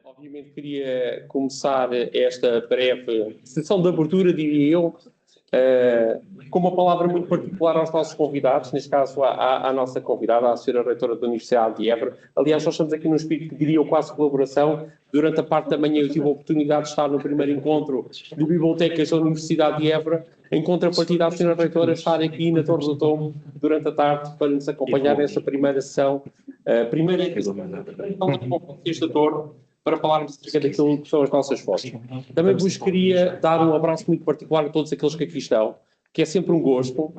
Obviamente queria começar esta breve sessão de abertura, diria eu, com uma palavra muito particular aos nossos convidados, neste caso à nossa convidada, à senhora reitora da Universidade de Évora. Aliás, nós estamos aqui num espírito que diria eu quase colaboração. Durante a parte da manhã eu tive a oportunidade de estar no primeiro encontro de bibliotecas da Universidade de Évora, em contrapartida à senhora reitora estar aqui na Torre do Tombo durante a tarde para nos acompanhar nesta primeira sessão, primeira edição da Conferência da Torre, para falarmos acerca daquilo que são as nossas fotos. Também vos queria dar um abraço muito particular a todos aqueles que aqui estão, que é sempre um gosto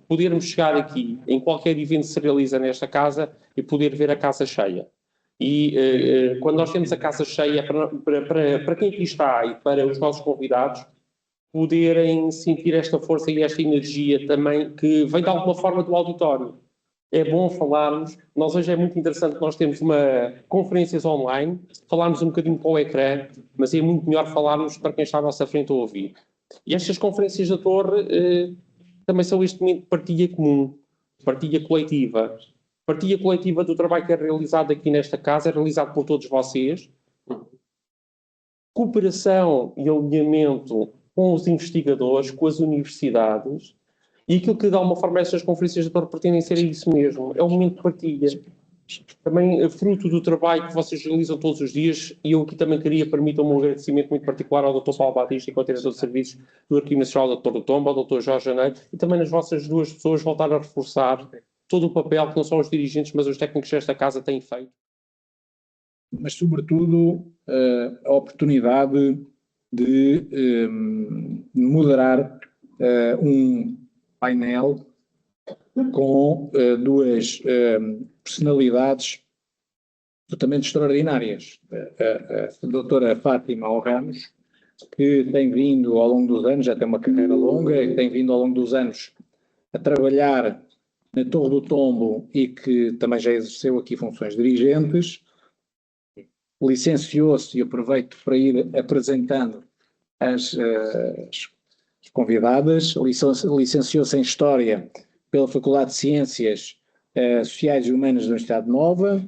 podermos chegar aqui em qualquer evento que se realiza nesta casa e poder ver a casa cheia. E quando nós temos a casa cheia, para quem aqui está e para os nossos convidados, poderem sentir esta força e esta energia também que vem de alguma forma do auditório. É bom falarmos, nós hoje é muito interessante, nós temos conferências online, falarmos um bocadinho para o ecrã, mas é muito melhor falarmos para quem está à nossa frente a ouvir. E estas conferências da Torre também são este momento de partilha comum, partilha coletiva do trabalho que é realizado aqui nesta casa, é realizado por todos vocês, cooperação e alinhamento com os investigadores, com as universidades. E aquilo que, de alguma forma, estas conferências de Torre pretendem ser isso mesmo. É um momento de partilha. Também fruto do trabalho que vocês realizam todos os dias. E eu aqui também queria, permitam-me um agradecimento muito particular ao Dr. Paulo Batista, coordenador de serviços do Arquivo Nacional da Torre do Tombo, ao Dr. Jorge Janeiro, e também nas vossas duas pessoas voltar a reforçar todo o papel que não só os dirigentes, mas os técnicos desta casa têm feito. Mas, sobretudo, a oportunidade de moderar um painel com duas personalidades absolutamente extraordinárias. A doutora Fátima Ramos, que tem vindo ao longo dos anos, já tem uma carreira longa, e tem vindo ao longo dos anos a trabalhar na Torre do Tombo e que também já exerceu aqui funções dirigentes. Licenciou-se, e aproveito para ir apresentando as convidadas, licenciou-se em História pela Faculdade de Ciências Sociais e Humanas da Universidade Nova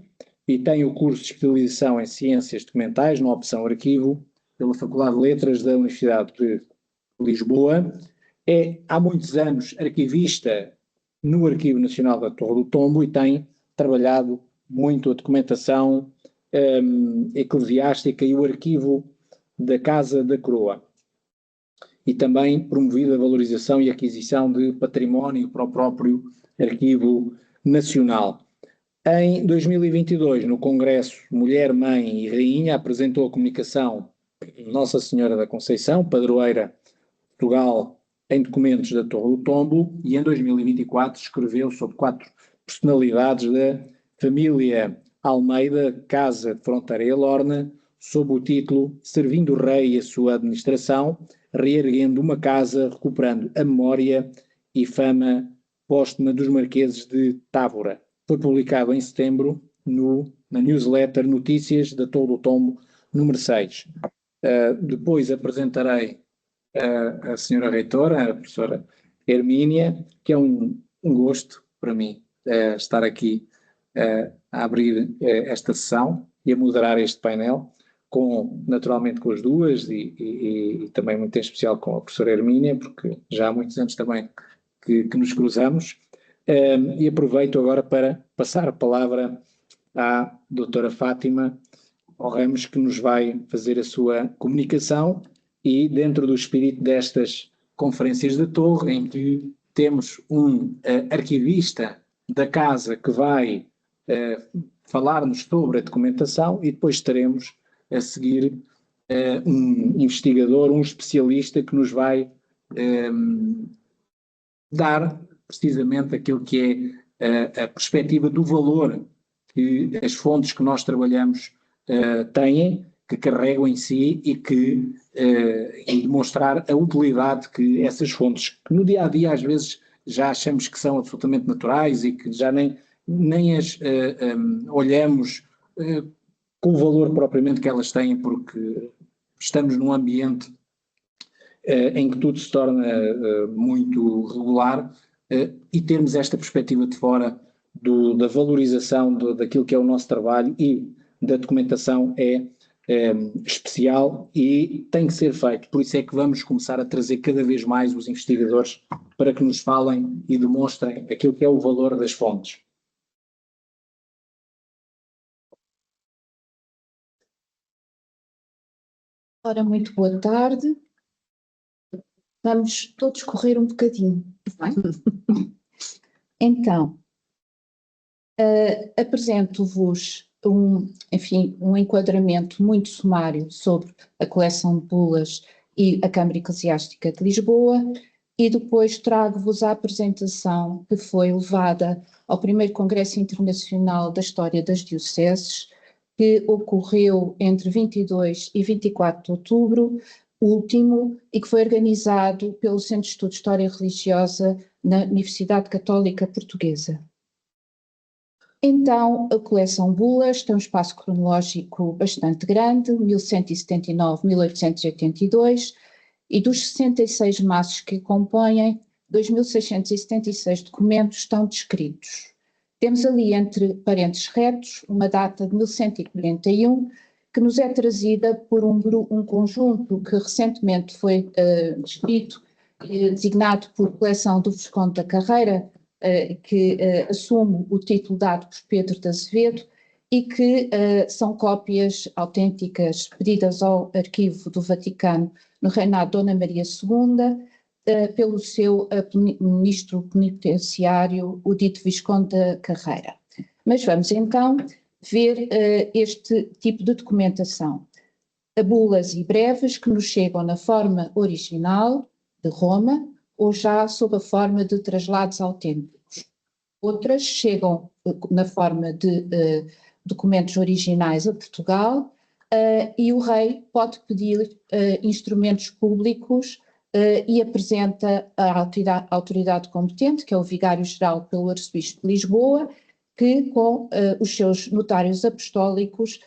e tem o curso de especialização em Ciências Documentais, na opção Arquivo, pela Faculdade de Letras da Universidade de Lisboa. É, há muitos anos, arquivista no Arquivo Nacional da Torre do Tombo e tem trabalhado muito a documentação eclesiástica e o arquivo da Casa da Coroa. E também promovido a valorização e aquisição de património para o próprio Arquivo Nacional. Em 2022, no Congresso Mulher, Mãe e Rainha, apresentou a comunicação Nossa Senhora da Conceição, padroeira de Portugal em documentos da Torre do Tombo, e em 2024 escreveu sobre 4 personalidades da família Almeida, Casa de Fronteira e Lorna, sob o título Servindo o Rei e a sua administração, reerguendo uma casa, recuperando a memória e fama póstuma dos Marqueses de Távora. Foi publicado em setembro na newsletter Notícias da Torre do Tombo, número 6. Depois apresentarei a senhora reitora, a professora Hermínia, que é um gosto para mim estar aqui a abrir esta sessão e a moderar este painel, naturalmente com as duas e também muito em especial com a professora Hermínia, porque já há muitos anos também que nos cruzamos. E aproveito agora para passar a palavra à doutora Fátima Ramos, que nos vai fazer a sua comunicação e dentro do espírito destas conferências de Torre, em que temos um arquivista da casa que vai falar-nos sobre a documentação e depois teremos a seguir um investigador, um especialista que nos vai dar precisamente aquilo que é a perspectiva do valor que as fontes que nós trabalhamos têm, que carregam em si e demonstrar a utilidade que essas fontes, que no dia a dia às vezes já achamos que são absolutamente naturais e que já nem as olhamos com o valor propriamente que elas têm, porque estamos num ambiente em que tudo se torna muito regular, e termos esta perspectiva de fora da valorização daquilo que é o nosso trabalho e da documentação é especial e tem que ser feito. Por isso é que vamos começar a trazer cada vez mais os investigadores para que nos falem e demonstrem aquilo que é o valor das fontes. Ora, muito boa tarde. Vamos todos correr um bocadinho, não é? Então, apresento-vos um enquadramento muito sumário sobre a coleção de bulas e a Câmara Eclesiástica de Lisboa e depois trago-vos a apresentação que foi levada ao primeiro Congresso Internacional da História das Dioceses, que ocorreu entre 22 e 24 de outubro, último, e que foi organizado pelo Centro de Estudo de História Religiosa na Universidade Católica Portuguesa. Então, a coleção Bulas tem um espaço cronológico bastante grande, 1179-1882, e dos 66 maços que compõem, 2.676 documentos estão descritos. Temos ali, entre parênteses retos, uma data de 1141, que nos é trazida por um conjunto que recentemente foi descrito e designado por coleção do Visconde da Carreira, que assume o título dado por Pedro de Azevedo e que são cópias autênticas pedidas ao Arquivo do Vaticano no reinado de Dona Maria II, pelo seu ministro penitenciário, o dito Visconde da Carreira. Mas vamos então ver este tipo de documentação. Bulas e breves que nos chegam na forma original de Roma ou já sob a forma de traslados autênticos. Outras chegam na forma de documentos originais a Portugal e o rei pode pedir instrumentos públicos e apresenta a autoridade competente, que é o Vigário-Geral pelo Arcebispo de Lisboa, que com os seus notários apostólicos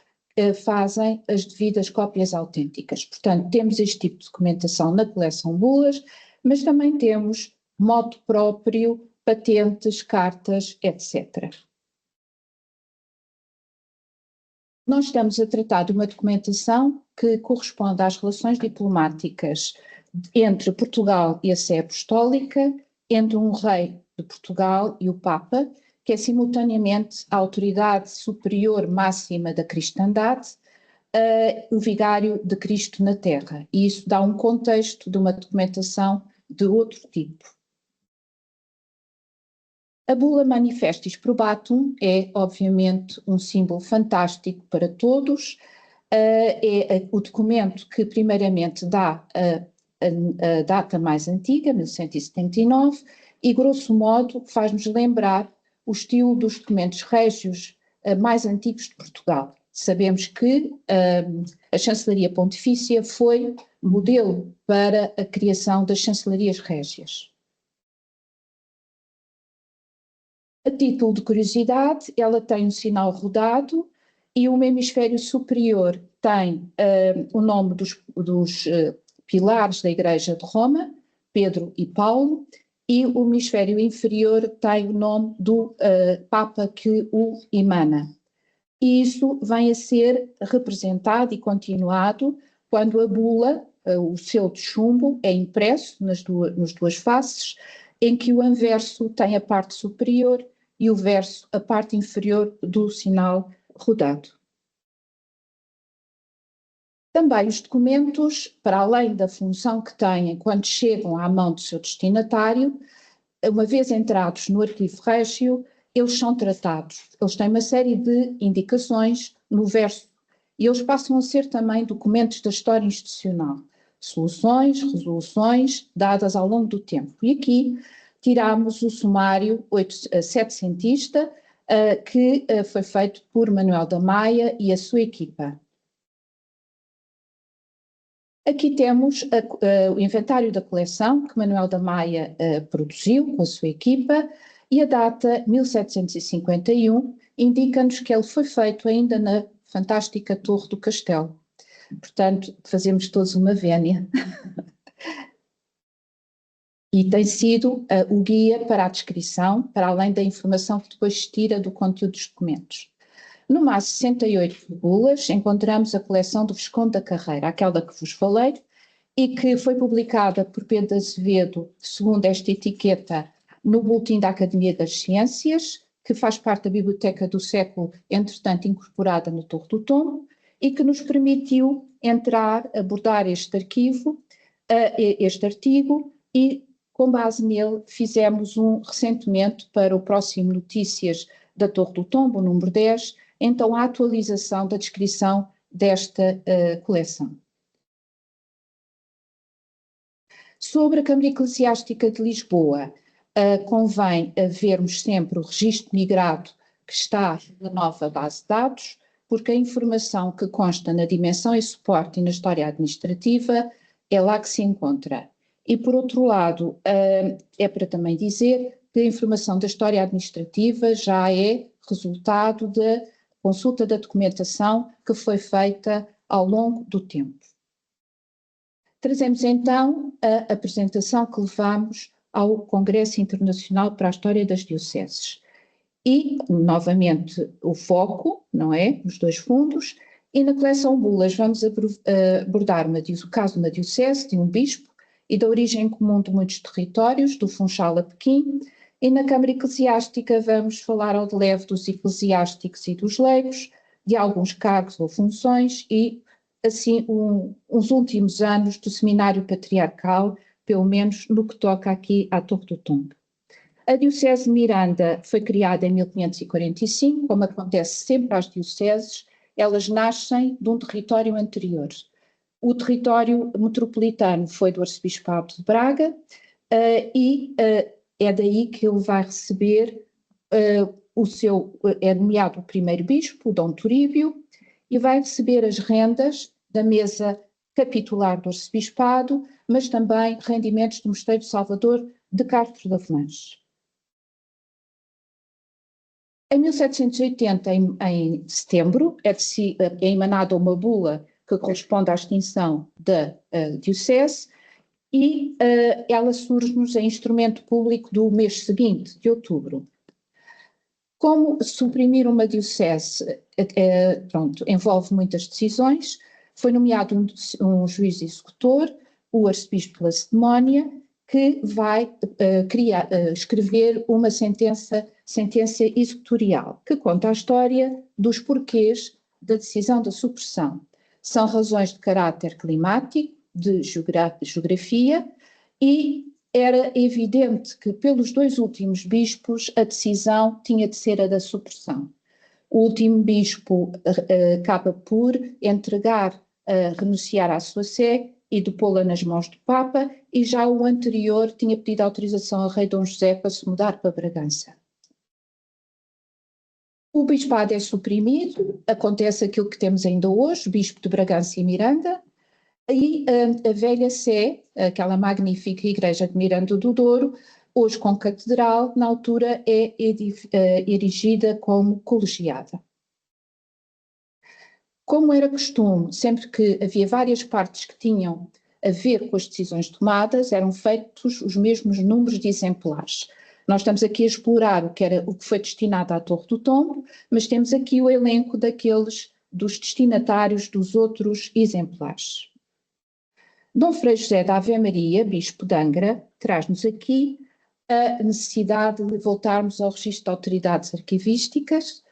fazem as devidas cópias autênticas. Portanto, temos este tipo de documentação na coleção Bulas, mas também temos motu próprio, patentes, cartas, etc. Nós estamos a tratar de uma documentação que corresponde às relações diplomáticas entre Portugal e a Sé Apostólica, entre um rei de Portugal e o Papa, que é simultaneamente a autoridade superior máxima da cristandade, o vigário de Cristo na Terra. E isso dá um contexto de uma documentação de outro tipo. A bula Manifestis Probatum é, obviamente, um símbolo fantástico para todos. É o documento que, primeiramente, dá a data mais antiga, 1179, e, grosso modo, faz-nos lembrar o estilo dos documentos régios mais antigos de Portugal. Sabemos que a Chancelaria Pontifícia foi modelo para a criação das chancelarias régias. A título de curiosidade, ela tem um sinal rodado e o hemisfério superior tem o nome dos pilares da Igreja de Roma, Pedro e Paulo, e o hemisfério inferior tem o nome do Papa que o emana. E isso vem a ser representado e continuado quando a bula, o selo de chumbo, é impresso nas duas faces, em que o anverso tem a parte superior e o verso a parte inferior do sinal rodado. Também os documentos, para além da função que têm quando chegam à mão do seu destinatário, uma vez entrados no arquivo régio, eles são tratados. Eles têm uma série de indicações no verso e eles passam a ser também documentos da história institucional, soluções, resoluções dadas ao longo do tempo. E aqui tiramos o sumário 700ista, que foi feito por Manuel da Maia e a sua equipa. Aqui temos o inventário da coleção que Manuel da Maia produziu com a sua equipa e a data 1751 indica-nos que ele foi feito ainda na fantástica Torre do Castelo. Portanto, fazemos todos uma vénia. E tem sido o guia para a descrição, para além da informação que depois se tira do conteúdo dos documentos. No MAS 68 de bulas, encontramos a coleção do Visconde da Carreira, aquela que vos falei, e que foi publicada por Pedro Azevedo, segundo esta etiqueta, no Boletim da Academia das Ciências, que faz parte da Biblioteca do Século, entretanto incorporada no Torre do Tombo, e que nos permitiu abordar este arquivo, este artigo, e com base nele fizemos recentemente para o próximo Notícias da Torre do Tombo, número 10, então a atualização da descrição desta coleção. Sobre a Câmara Eclesiástica de Lisboa, convém vermos sempre o registro migrado que está na nova base de dados, porque a informação que consta na dimensão e suporte e na história administrativa é lá que se encontra. E, por outro lado, é para também dizer que a informação da história administrativa já é resultado da consulta da documentação que foi feita ao longo do tempo. Trazemos então a apresentação que levamos ao Congresso Internacional para a História das Dioceses. E, novamente, o foco, não é? Os dois fundos. E na coleção Bulas vamos abordar o caso de uma diocese, de um bispo, e da origem comum de muitos territórios, do Funchal a Pequim. E na Câmara Eclesiástica vamos falar ao de leve dos eclesiásticos e dos leigos, de alguns cargos ou funções e, assim, uns últimos anos do seminário patriarcal, pelo menos no que toca aqui à Torre do Tombo. A Diocese de Miranda foi criada em 1545, como acontece sempre às dioceses, elas nascem de um território anterior. O território metropolitano foi do Arcebispado de Braga e é daí que ele vai receber é nomeado o primeiro bispo, o Dom Turíbio, e vai receber as rendas da mesa capitular do Arcebispado, mas também rendimentos do Mosteiro de Salvador de Castro de Avelange. Em 1780, em setembro, é emanada uma bula que corresponde à extinção da diocese e ela surge-nos em instrumento público do mês seguinte, de outubro. Como suprimir uma diocese envolve muitas decisões, foi nomeado um juiz executor, o arcebispo de Lacedemónia, que vai escrever uma sentença executorial, que conta a história dos porquês da decisão da supressão. São razões de caráter climático, de geografia, e era evidente que pelos dois últimos bispos a decisão tinha de ser a da supressão. O último bispo acaba por renunciar à sua sé e de pô-la nas mãos do Papa, e já o anterior tinha pedido autorização ao rei Dom José para se mudar para Bragança. O bispado é suprimido, acontece aquilo que temos ainda hoje, bispo de Bragança e Miranda, e a velha sé, aquela magnífica igreja de Miranda do Douro, hoje com catedral, na altura é erigida como colegiada. Como era costume, sempre que havia várias partes que tinham a ver com as decisões tomadas, eram feitos os mesmos números de exemplares. Nós estamos aqui a explorar o que foi destinado à Torre do Tombo, mas temos aqui o elenco dos destinatários dos outros exemplares. Dom Frei José da Ave Maria, bispo de Angra, traz-nos aqui a necessidade de voltarmos ao registro de autoridades arquivísticas,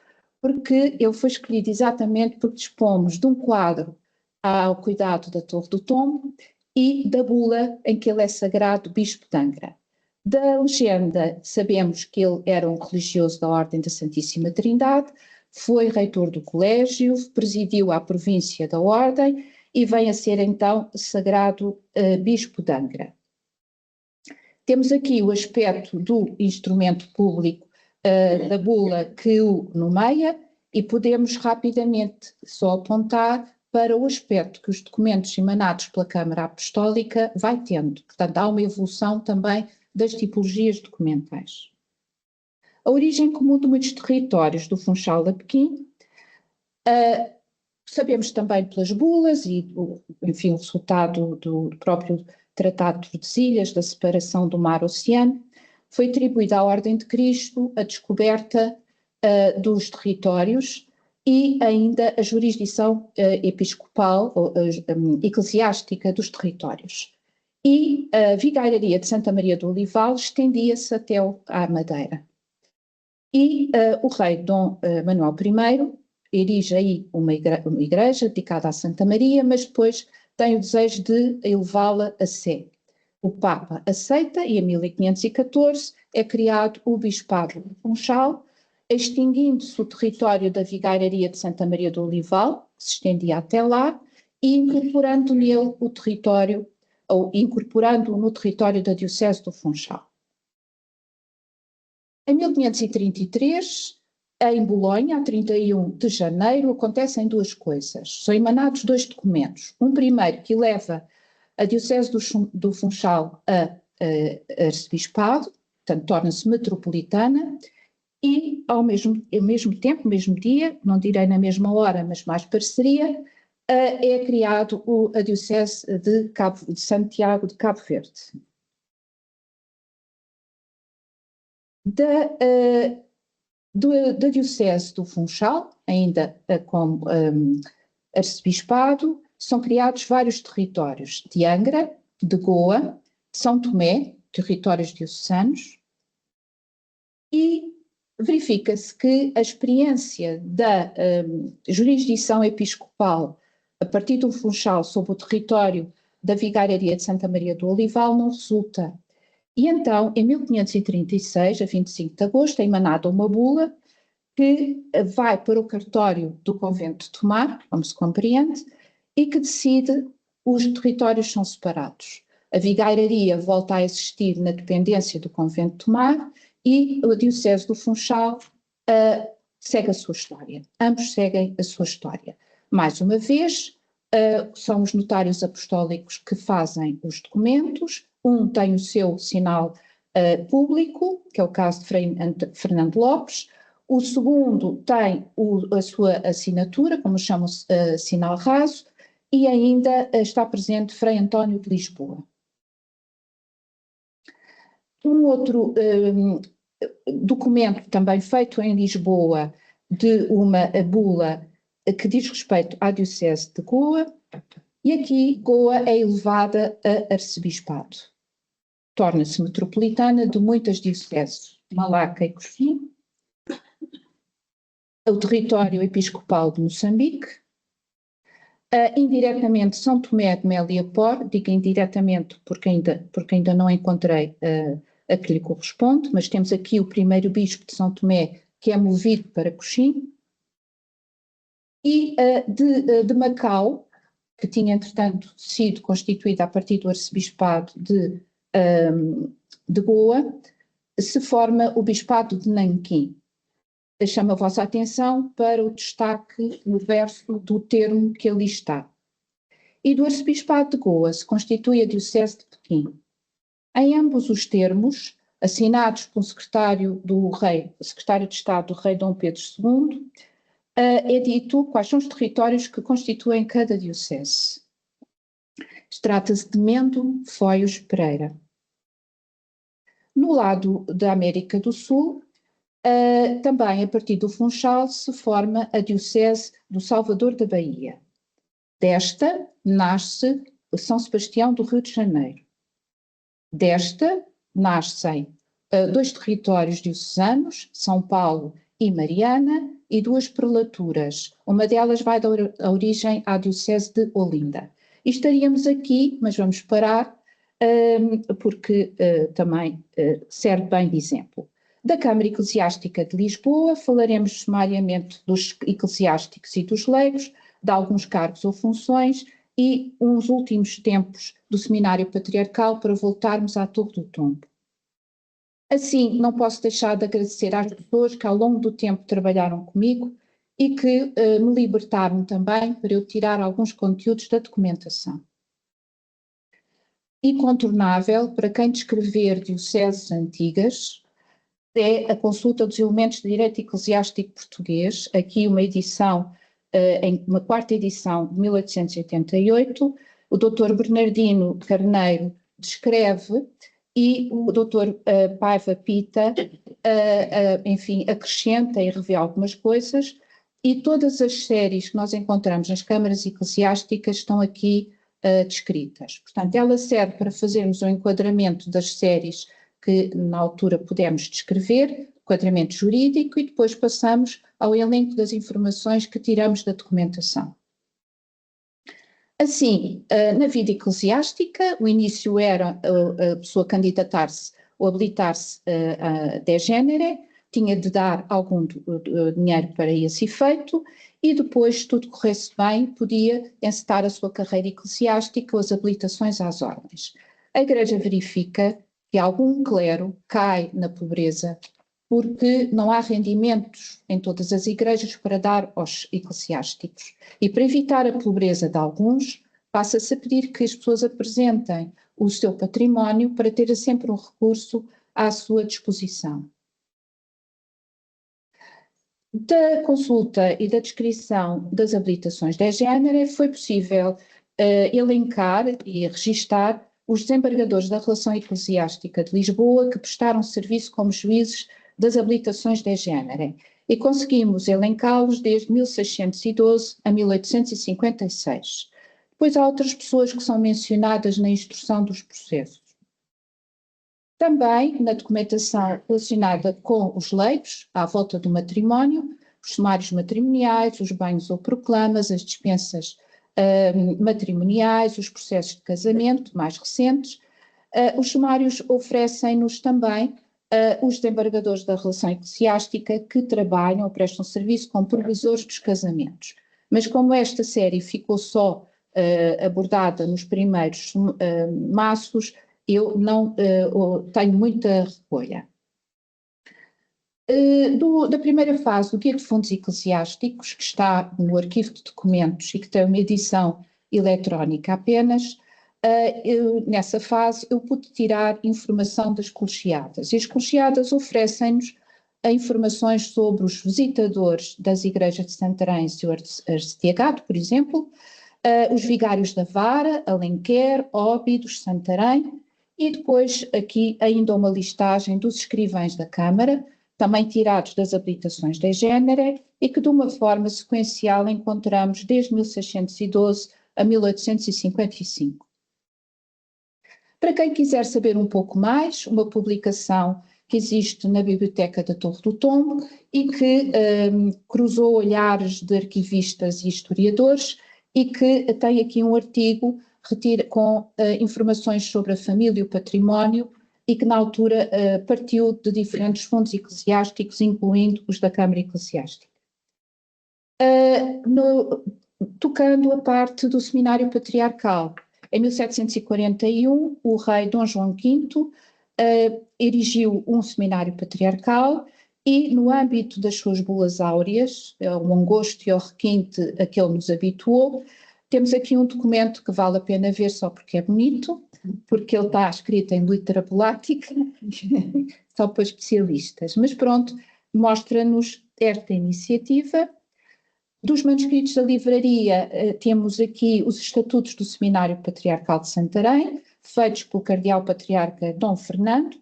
porque ele foi escolhido exatamente porque dispomos de um quadro ao cuidado da Torre do Tombo e da bula em que ele é sagrado bispo de Angra. Da legenda sabemos que ele era um religioso da Ordem da Santíssima Trindade, foi reitor do colégio, presidiu a província da Ordem e vem a ser então sagrado bispo de Angra. Temos aqui o aspecto do instrumento público da bula que o nomeia e podemos rapidamente só apontar para o aspecto que os documentos emanados pela Câmara Apostólica vai tendo. Portanto, há uma evolução também das tipologias documentais. A origem comum de muitos territórios do Funchal a Pequim, sabemos também pelas bulas e, enfim, o resultado do próprio Tratado de Tordesilhas, da separação do mar-oceano, foi atribuída à Ordem de Cristo a descoberta dos territórios e ainda a jurisdição episcopal ou eclesiástica dos territórios. E a vigaria de Santa Maria do Olival estendia-se até à Madeira. E o rei Dom Manuel I erige aí uma igreja dedicada a Santa Maria, mas depois tem o desejo de elevá-la a sé. O Papa aceita e em 1514 é criado o Bispado de Funchal, extinguindo-se o território da Vigaria de Santa Maria do Olival, que se estendia até lá, e incorporando nele o território, ou incorporando-o no território da Diocese do Funchal. Em 1533, em Bolonha, a 31 de janeiro, acontecem duas coisas. São emanados dois documentos. Um primeiro que eleva a Diocese do Funchal a arcebispado, portanto torna-se metropolitana, e ao mesmo tempo, no mesmo dia, não direi na mesma hora, mas mais parceria, é criado a Diocese de Santiago de Cabo Verde. Da Diocese do Funchal, ainda como arcebispado, são criados vários territórios de Angra, de Goa, São Tomé, territórios diocesanos, e verifica-se que a experiência da jurisdição episcopal a partir do Funchal sob o território da Vigaria de Santa Maria do Olival não resulta. E então, em 1536, a 25 de agosto, é emanada uma bula que vai para o cartório do convento de Tomar, como se compreende, e que decide os territórios são separados. A vigaria volta a existir na dependência do convento de Tomar e a Diocese do Funchal segue a sua história. Ambos seguem a sua história. Mais uma vez, são os notários apostólicos que fazem os documentos. Um tem o seu sinal público, que é o caso de Fernando Lopes. O segundo tem a sua assinatura, como chamam-se sinal raso, e ainda está presente Frei António de Lisboa. Um outro documento também feito em Lisboa, de uma bula que diz respeito à Diocese de Goa, e aqui Goa é elevada a arcebispado. Torna-se metropolitana de muitas dioceses, Malaca e Coxim, o território episcopal de Moçambique, indiretamente São Tomé de Meliapor, digo indiretamente porque ainda não encontrei a que lhe corresponde, mas temos aqui o primeiro bispo de São Tomé que é movido para Coxim, e de Macau, que tinha entretanto sido constituída a partir do arcebispado de Goa, se forma o bispado de Nanquim. Chamo a vossa atenção para o destaque no verso do termo que ali está. E do arcebispado de Goa se constitui a Diocese de Pequim. Em ambos os termos, assinados pelo secretário de Estado do rei Dom Pedro II, é dito quais são os territórios que constituem cada diocese. Trata-se de Mendo, Foios, Pereira. No lado da América do Sul, também a partir do Funchal se forma a Diocese do Salvador da Bahia. Desta nasce São Sebastião do Rio de Janeiro. Desta nascem dois territórios diocesanos, São Paulo e Mariana, e duas prelaturas. Uma delas vai dar a origem à Diocese de Olinda. E estaríamos aqui, mas vamos parar, porque também serve bem de exemplo. Da Câmara Eclesiástica de Lisboa, falaremos sumariamente dos eclesiásticos e dos leigos, de alguns cargos ou funções e uns últimos tempos do Seminário Patriarcal para voltarmos à Torre do Tombo. Assim, não posso deixar de agradecer às pessoas que ao longo do tempo trabalharam comigo e que me libertaram também para eu tirar alguns conteúdos da documentação. Incontornável para quem descrever dioceses antigas é a consulta dos elementos de direito eclesiástico português, aqui uma edição, uma quarta edição de 1888, o Dr. Bernardino Carneiro descreve e o Dr. Paiva Pita, enfim, acrescenta e revê algumas coisas, e todas as séries que nós encontramos nas câmaras eclesiásticas estão aqui descritas. Portanto, ela serve para fazermos um enquadramento das séries que na altura pudemos descrever, enquadramento jurídico, e depois passamos ao elenco das informações que tiramos da documentação. Assim, na vida eclesiástica, o início era a pessoa candidatar-se ou habilitar-se de género, tinha de dar algum dinheiro para esse efeito e depois, se tudo corresse bem, podia encetar a sua carreira eclesiástica ou as habilitações às ordens. A Igreja verifica que algum clero cai na pobreza porque não há rendimentos em todas as igrejas para dar aos eclesiásticos. E para evitar a pobreza de alguns, passa-se a pedir que as pessoas apresentem o seu património para ter sempre um recurso à sua disposição. Da consulta e da descrição das habilitações de género, foi possível elencar e registar os desembargadores da Relação Eclesiástica de Lisboa que prestaram serviço como juízes das habilitações de género, e conseguimos elencá-los desde 1612 a 1856. Depois há outras pessoas que são mencionadas na instrução dos processos. Também na documentação relacionada com os leigos, à volta do matrimónio, os sumários matrimoniais, os banhos ou proclamas, as dispensas matrimoniais, os processos de casamento mais recentes. Os sumários oferecem-nos também os desembargadores da relação eclesiástica que trabalham ou prestam serviço como provisores dos casamentos. Mas como esta série ficou só abordada nos primeiros maços, eu não tenho muita recolha. Da primeira fase do Guia de Fundos Eclesiásticos, que está no arquivo de documentos e que tem uma edição eletrónica apenas, nessa fase eu pude tirar informação das colegiadas. E as colegiadas oferecem-nos informações sobre os visitadores das igrejas de Santarém e o Arcediagado, por exemplo, os vigários da Vara, Alenquer, Óbidos, Santarém, e depois aqui ainda uma listagem dos escrivães da Câmara, também tirados das habilitações de género, e que de uma forma sequencial encontramos desde 1612 a 1855. Para quem quiser saber um pouco mais, uma publicação que existe na Biblioteca da Torre do Tombo e que cruzou olhares de arquivistas e historiadores e que tem aqui um artigo com informações sobre a família e o património e que na altura partiu de diferentes fundos eclesiásticos, incluindo os da Câmara Eclesiástica. Tocando a parte do Seminário Patriarcal, em 1741, o rei Dom João V erigiu um seminário patriarcal e, no âmbito das suas bulas áureas, ao angosto e ao requinte a que ele nos habituou, temos aqui um documento que vale a pena ver só porque é bonito, porque ele está escrito em letra polática, só para especialistas. Mas pronto, mostra-nos esta iniciativa. Dos manuscritos da livraria, temos aqui os estatutos do Seminário Patriarcal de Santarém, feitos pelo Cardeal Patriarca Dom Fernando,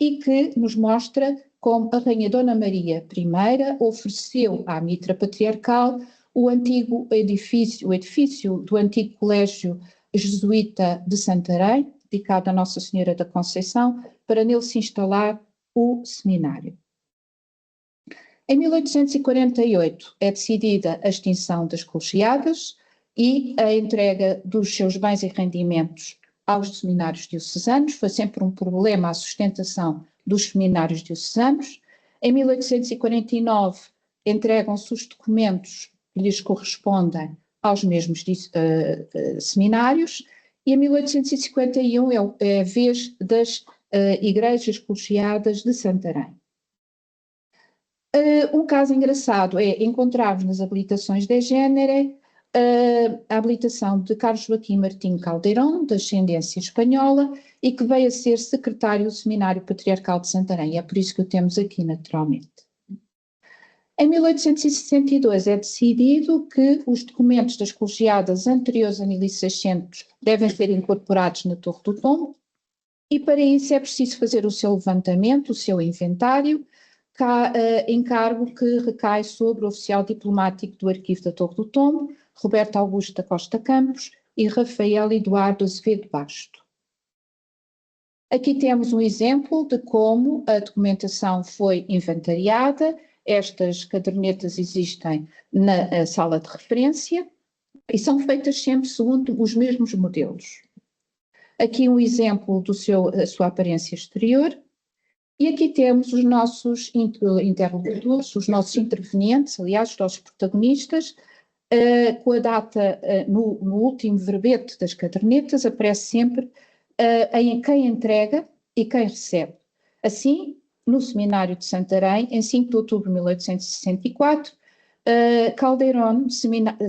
e que nos mostra como a Rainha Dona Maria I ofereceu à mitra patriarcal o edifício do antigo Colégio Jesuíta de Santarém, dedicado a Nossa Senhora da Conceição, para nele se instalar o seminário. Em 1848 é decidida a extinção das colegiadas e a entrega dos seus bens e rendimentos aos seminários diocesanos. Foi sempre um problema a sustentação dos seminários diocesanos. Em 1849 entregam-se os documentos que lhes correspondem aos mesmos seminários e em 1851 é a vez das igrejas colegiadas de Santarém. Um caso engraçado é encontrarmos nas habilitações de género a habilitação de Carlos Joaquim Martim Caldeirão, de ascendência espanhola, e que veio a ser secretário do Seminário Patriarcal de Santarém. É por isso que o temos aqui, naturalmente. Em 1862 é decidido que os documentos das colegiadas anteriores a 1600 devem ser incorporados na Torre do Tombo, e para isso é preciso fazer o seu levantamento, o seu inventário, encargo que recai sobre o oficial diplomático do Arquivo da Torre do Tombo, Roberto Augusto da Costa Campos e Rafael Eduardo Azevedo Basto. Aqui temos um exemplo de como a documentação foi inventariada. Estas cadernetas existem na sala de referência e são feitas sempre segundo os mesmos modelos. Aqui um exemplo da sua aparência exterior. E aqui temos os nossos interlocutores, os nossos intervenientes, aliás, os nossos protagonistas, com a data no último verbete das cadernetas, aparece sempre quem entrega e quem recebe. Assim, no seminário de Santarém, em 5 de outubro de 1864, Caldeirón,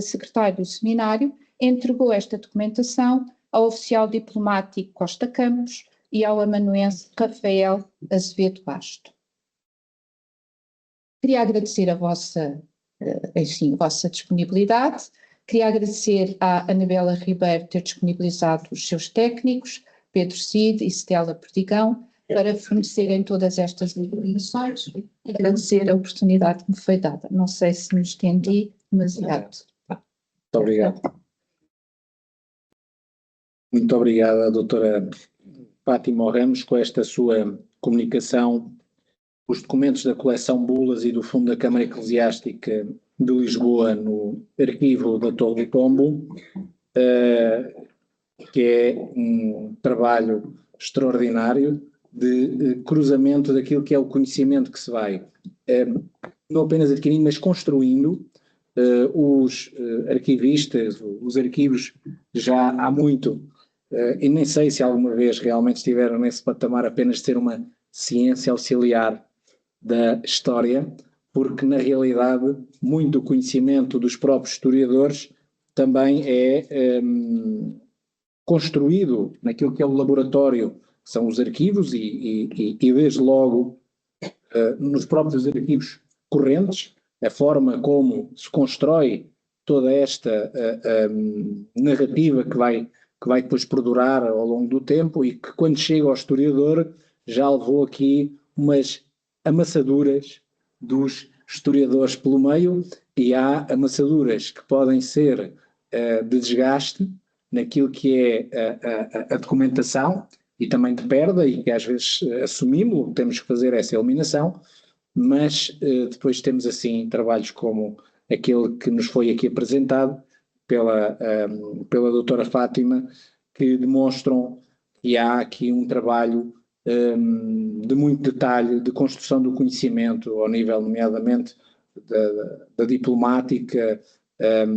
secretário do seminário, entregou esta documentação ao oficial diplomático Costa Campos e ao amanuense Rafael Azevedo Basto. Queria agradecer a vossa disponibilidade, queria agradecer à Anabela Ribeiro ter disponibilizado os seus técnicos, Pedro Cid e Stella Perdigão, para fornecerem todas estas informações e agradecer a oportunidade que me foi dada. Não sei se me estendi demasiado. Muito obrigado. Muito obrigada, doutora Fátima Ramos, com esta sua comunicação. Os documentos da coleção Bulas e do Fundo da Câmara Eclesiástica de Lisboa no Arquivo da Torre do Tombo, que é um trabalho extraordinário de cruzamento daquilo que é o conhecimento que se vai não apenas adquirindo, mas construindo. Os arquivistas, os arquivos já há muito, e nem sei se alguma vez realmente estiveram nesse patamar apenas de ser uma ciência auxiliar da história, porque na realidade muito conhecimento dos próprios historiadores também é construído naquilo que é o laboratório, que são os arquivos e desde logo nos próprios arquivos correntes, a forma como se constrói toda esta narrativa que vai depois perdurar ao longo do tempo e que quando chega ao historiador já levou aqui umas amassaduras dos historiadores pelo meio, e há amassaduras que podem ser de desgaste naquilo que é a documentação e também de perda, e que às vezes assumimos, temos que fazer essa eliminação, mas depois temos assim trabalhos como aquele que nos foi aqui apresentado pela doutora Fátima, que demonstram que há aqui um trabalho de muito detalhe, de construção do conhecimento ao nível, nomeadamente, da diplomática,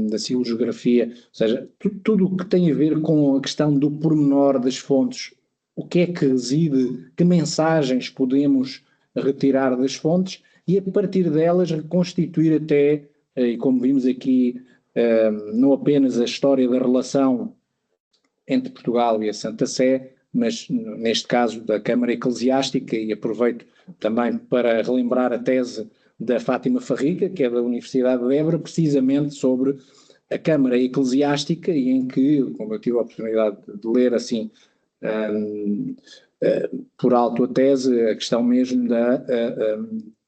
da silografia, ou seja, tudo o que tem a ver com a questão do pormenor das fontes, o que é que reside, que mensagens podemos retirar das fontes e a partir delas reconstituir até, e como vimos aqui, não apenas a história da relação entre Portugal e a Santa Sé, mas neste caso da Câmara Eclesiástica, e aproveito também para relembrar a tese da Fátima Farriga, que é da Universidade de Évora, precisamente sobre a Câmara Eclesiástica, e em que, como eu tive a oportunidade de ler assim por alto a tese, a questão mesmo da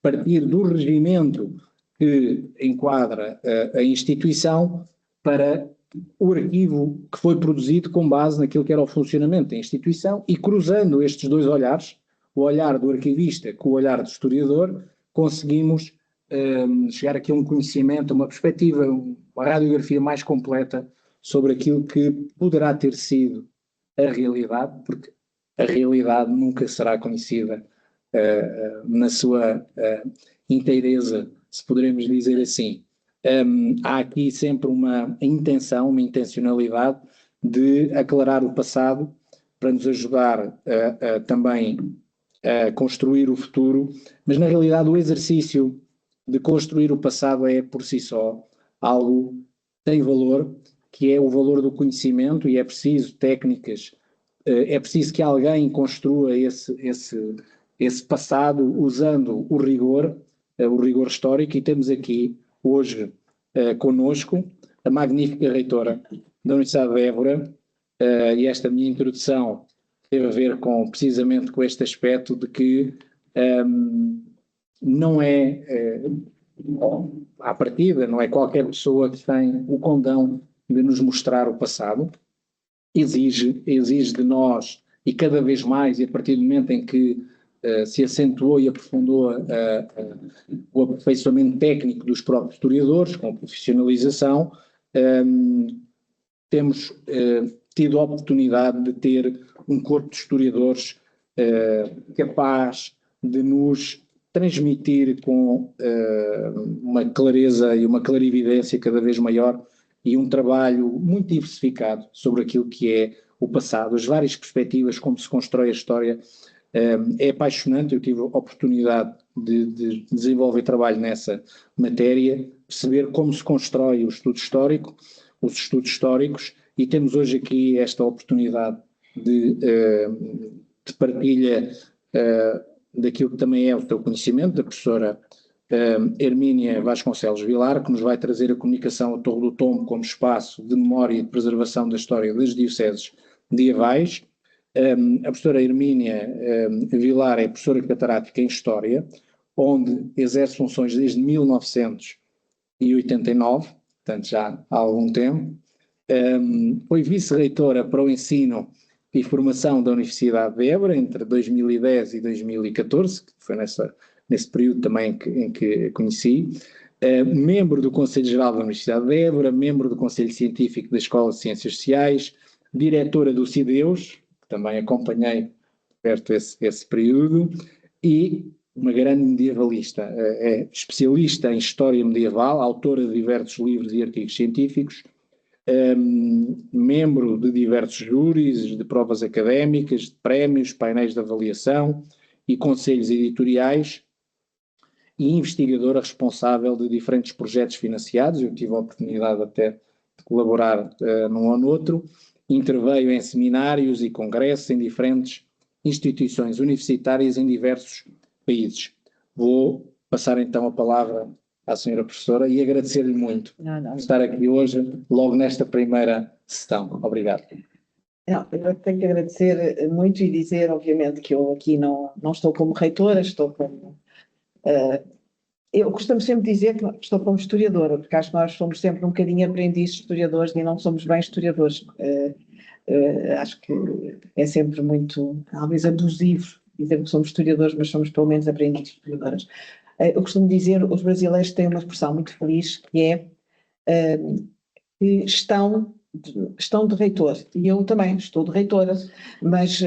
partir do regimento que enquadra a instituição para o arquivo que foi produzido com base naquilo que era o funcionamento da instituição, e cruzando estes dois olhares, o olhar do arquivista com o olhar do historiador, conseguimos chegar aqui a um conhecimento, uma perspectiva, uma radiografia mais completa sobre aquilo que poderá ter sido a realidade, porque a realidade nunca será conhecida na sua inteireza, se poderemos dizer assim. Há aqui sempre uma intenção, uma intencionalidade de aclarar o passado para nos ajudar também a construir o futuro, mas na realidade o exercício de construir o passado é por si só algo que tem valor, que é o valor do conhecimento, e é preciso técnicas, é preciso que alguém construa esse passado usando o rigor histórico, e temos aqui hoje conosco a magnífica reitora da Universidade de Évora, e esta minha introdução teve a ver precisamente com este aspecto de que não é, à partida, não é qualquer pessoa que tem o condão de nos mostrar o passado. Exige de nós, e cada vez mais, e a partir do momento em que se acentuou e aprofundou o aperfeiçoamento técnico dos próprios historiadores, com a profissionalização, temos tido a oportunidade de ter um corpo de historiadores capaz de nos transmitir com uma clareza e uma clarividência cada vez maior e um trabalho muito diversificado sobre aquilo que é o passado, as várias perspectivas, como se constrói a história. É apaixonante. Eu tive a oportunidade de desenvolver trabalho nessa matéria, perceber como se constrói o estudo histórico, os estudos históricos, e temos hoje aqui esta oportunidade de partilha daquilo que também é o teu conhecimento, da professora Hermínia Vasconcelos Vilar, que nos vai trazer a comunicação a Torre do Tombo como espaço de memória e de preservação da história das dioceses medievais. A professora Hermínia Vilar é professora catedrática em História, onde exerce funções desde 1989, portanto já há algum tempo. Foi vice-reitora para o ensino e formação da Universidade de Évora entre 2010 e 2014, que foi nesse período também em que a conheci. Membro do Conselho Geral da Universidade de Évora, membro do Conselho Científico da Escola de Ciências Sociais, diretora do CIDEUS, que também acompanhei perto esse período, e uma grande medievalista. É especialista em História Medieval, autora de diversos livros e artigos científicos, membro de diversos júris, de provas académicas, de prémios, painéis de avaliação e conselhos editoriais, e investigadora responsável de diferentes projetos financiados. Eu tive a oportunidade até de colaborar num ou noutro. Interveio em seminários e congressos em diferentes instituições universitárias em diversos países. Vou passar então a palavra à senhora professora e agradecer-lhe muito por estar aqui hoje, logo nesta primeira sessão. Obrigado. Não, eu tenho que agradecer muito e dizer, obviamente, que eu aqui não estou como reitora, estou como... eu costumo sempre dizer que estou como historiadora, porque acho que nós somos sempre um bocadinho aprendizes historiadores e não somos bem historiadores. Acho que é sempre muito, talvez, abusivo dizer que somos historiadores, mas somos pelo menos aprendizes historiadoras. Eu costumo dizer, os brasileiros têm uma expressão muito feliz, que é que estão de reitor, e eu também estou de reitora, mas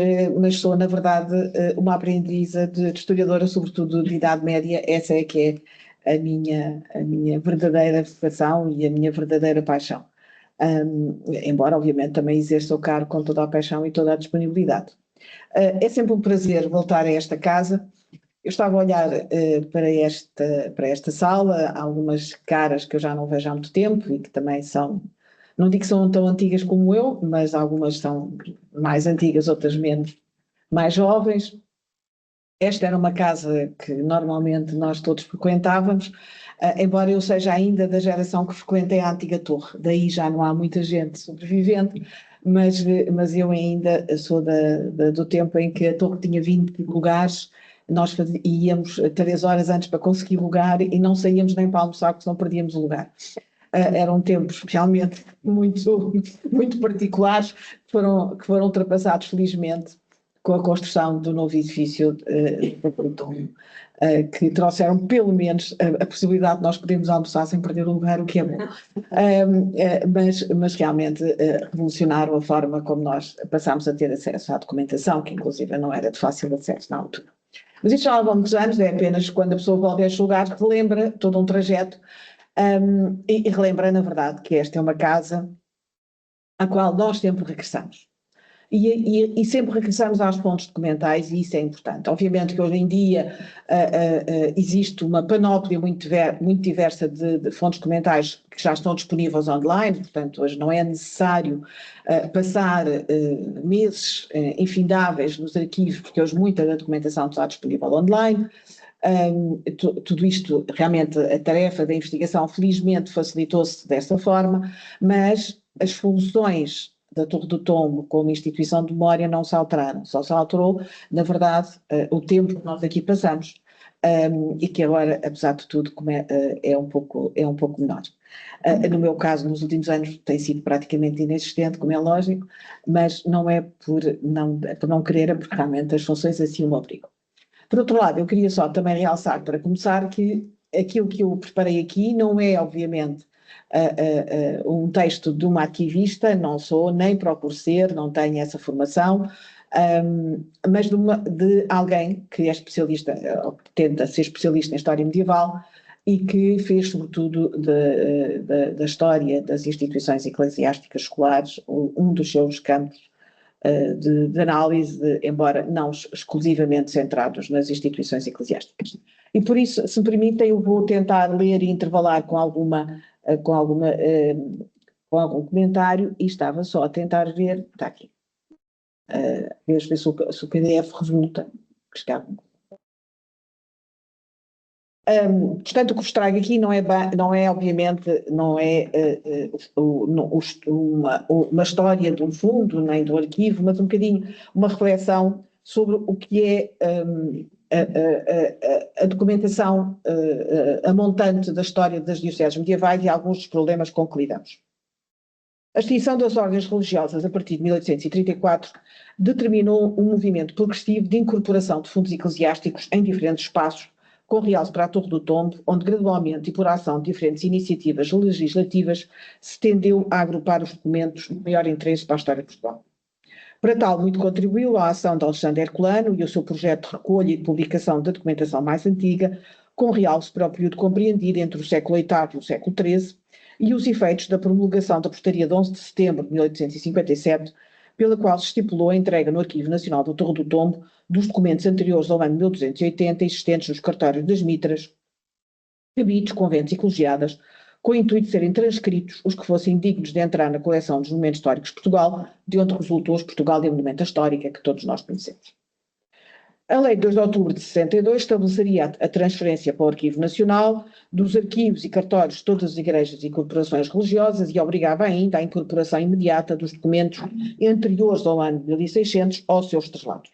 sou, na verdade, uma aprendiza de historiadora, sobretudo de Idade Média. Essa é que é a minha verdadeira vocação e a minha verdadeira paixão. Embora, obviamente, também exerça o cargo com toda a paixão e toda a disponibilidade. É sempre um prazer voltar a esta casa. Eu estava a olhar para esta sala, há algumas caras que eu já não vejo há muito tempo e que também são, não digo que são tão antigas como eu, mas algumas são mais antigas, outras menos, mais jovens. Esta era uma casa que normalmente nós todos frequentávamos, embora eu seja ainda da geração que frequentei a antiga torre, daí já não há muita gente sobrevivente, mas eu ainda sou do tempo em que a torre tinha 20 lugares. Nós íamos 3 horas antes para conseguir lugar e não saíamos nem para almoçar, porque senão perdíamos o lugar. Eram tempos realmente muito, muito particulares, que foram ultrapassados, felizmente, com a construção do novo edifício que trouxeram pelo menos a possibilidade de nós podermos almoçar sem perder o lugar, o que é bom. Mas realmente revolucionaram a forma como nós passámos a ter acesso à documentação, que inclusive não era de fácil acesso na altura. Mas isto já há muitos anos, é apenas quando a pessoa volta a estes lugares que relembra todo um trajeto e relembra, na verdade, que esta é uma casa à qual nós sempre regressamos. E sempre regressamos às fontes documentais, e isso é importante. Obviamente que hoje em dia existe uma panóplia muito diversa de fontes documentais que já estão disponíveis online, portanto hoje não é necessário passar meses infindáveis nos arquivos, porque hoje muita da documentação está disponível online. Tudo isto, realmente, a tarefa da investigação felizmente facilitou-se dessa forma, mas as funções da Torre do Tombo como instituição de memória não se alteraram, só se alterou, na verdade, o tempo que nós aqui passamos. e que agora, apesar de tudo, é um pouco menor. No meu caso, nos últimos anos, tem sido praticamente inexistente, como é lógico, mas não é por não querer, é porque realmente as funções assim o obrigam. Por outro lado, eu queria só também realçar, para começar, que aquilo que eu preparei aqui não é, obviamente, um texto de uma ativista, não sou, nem procuro ser, não tenho essa formação, mas de alguém que é especialista, ou que tenta ser especialista em história medieval e que fez, sobretudo, da história das instituições eclesiásticas escolares um dos seus campos de análise, embora não exclusivamente centrados nas instituições eclesiásticas. E por isso, se me permitem, eu vou tentar ler e intervalar com algum comentário, e estava só a tentar ver, está aqui, ver se o PDF resulta. Portanto, o que vos trago aqui não é obviamente, uma história do fundo, nem do arquivo, mas um bocadinho uma reflexão sobre o que é a documentação a montante da história das dioceses medievais e alguns dos problemas com que lidamos. A extinção das ordens religiosas a partir de 1834 determinou um movimento progressivo de incorporação de fundos eclesiásticos em diferentes espaços, com realce para a Torre do Tombo, onde gradualmente e por ação de diferentes iniciativas legislativas se tendeu a agrupar os documentos de maior interesse para a história de Portugal. Para tal, muito contribuiu a ação de Alexandre Herculano e o seu projeto de recolha e de publicação da documentação mais antiga, com realce para o período compreendido entre o século VIII e o século XIII, e os efeitos da promulgação da Portaria de 11 de setembro de 1857, pela qual se estipulou a entrega no Arquivo Nacional da Torre do Tombo dos documentos anteriores ao ano 1280 existentes nos cartórios das mitras, cabidos, conventos e colegiadas, com o intuito de serem transcritos os que fossem dignos de entrar na coleção dos monumentos históricos de Portugal, de onde resultou os Portugal de Monumenta Histórica, que todos nós conhecemos. A Lei de 2 de outubro de 62 estabeleceria a transferência para o Arquivo Nacional dos arquivos e cartórios de todas as igrejas e corporações religiosas e obrigava ainda à incorporação imediata dos documentos anteriores ao ano de 1600 aos seus traslados.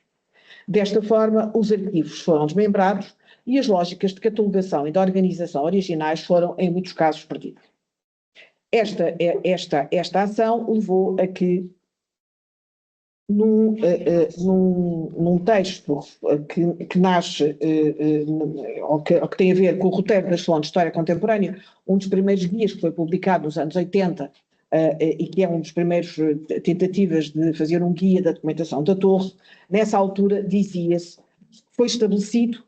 Desta forma, os arquivos foram desmembrados e as lógicas de catalogação e de organização originais foram, em muitos casos, perdidas. Esta ação levou a que, num texto que nasce, ou que tem a ver com o roteiro da Salão de História Contemporânea, um dos primeiros guias que foi publicado nos anos 80, e que é um dos primeiros tentativas de fazer um guia da documentação da Torre, nessa altura dizia-se, foi estabelecido,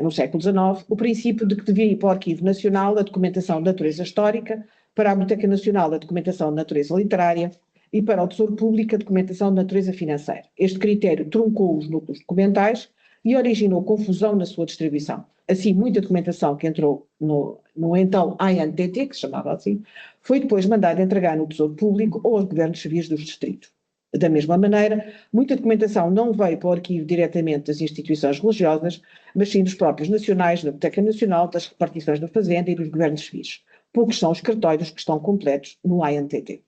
no século XIX, o princípio de que devia ir para o Arquivo Nacional a documentação de natureza histórica, para a Biblioteca Nacional a documentação de natureza literária, e para o Tesouro Público a documentação de natureza financeira. Este critério truncou os núcleos documentais e originou confusão na sua distribuição. Assim, muita documentação que entrou no então ANTT, que se chamava assim, foi depois mandada entregar no Tesouro Público ou aos governos civis dos distritos. Da mesma maneira, muita documentação não veio para o arquivo diretamente das instituições religiosas, mas sim dos próprios nacionais, da Biblioteca Nacional, das repartições da Fazenda e dos governos civis. Poucos são os cartórios que estão completos no ANTT.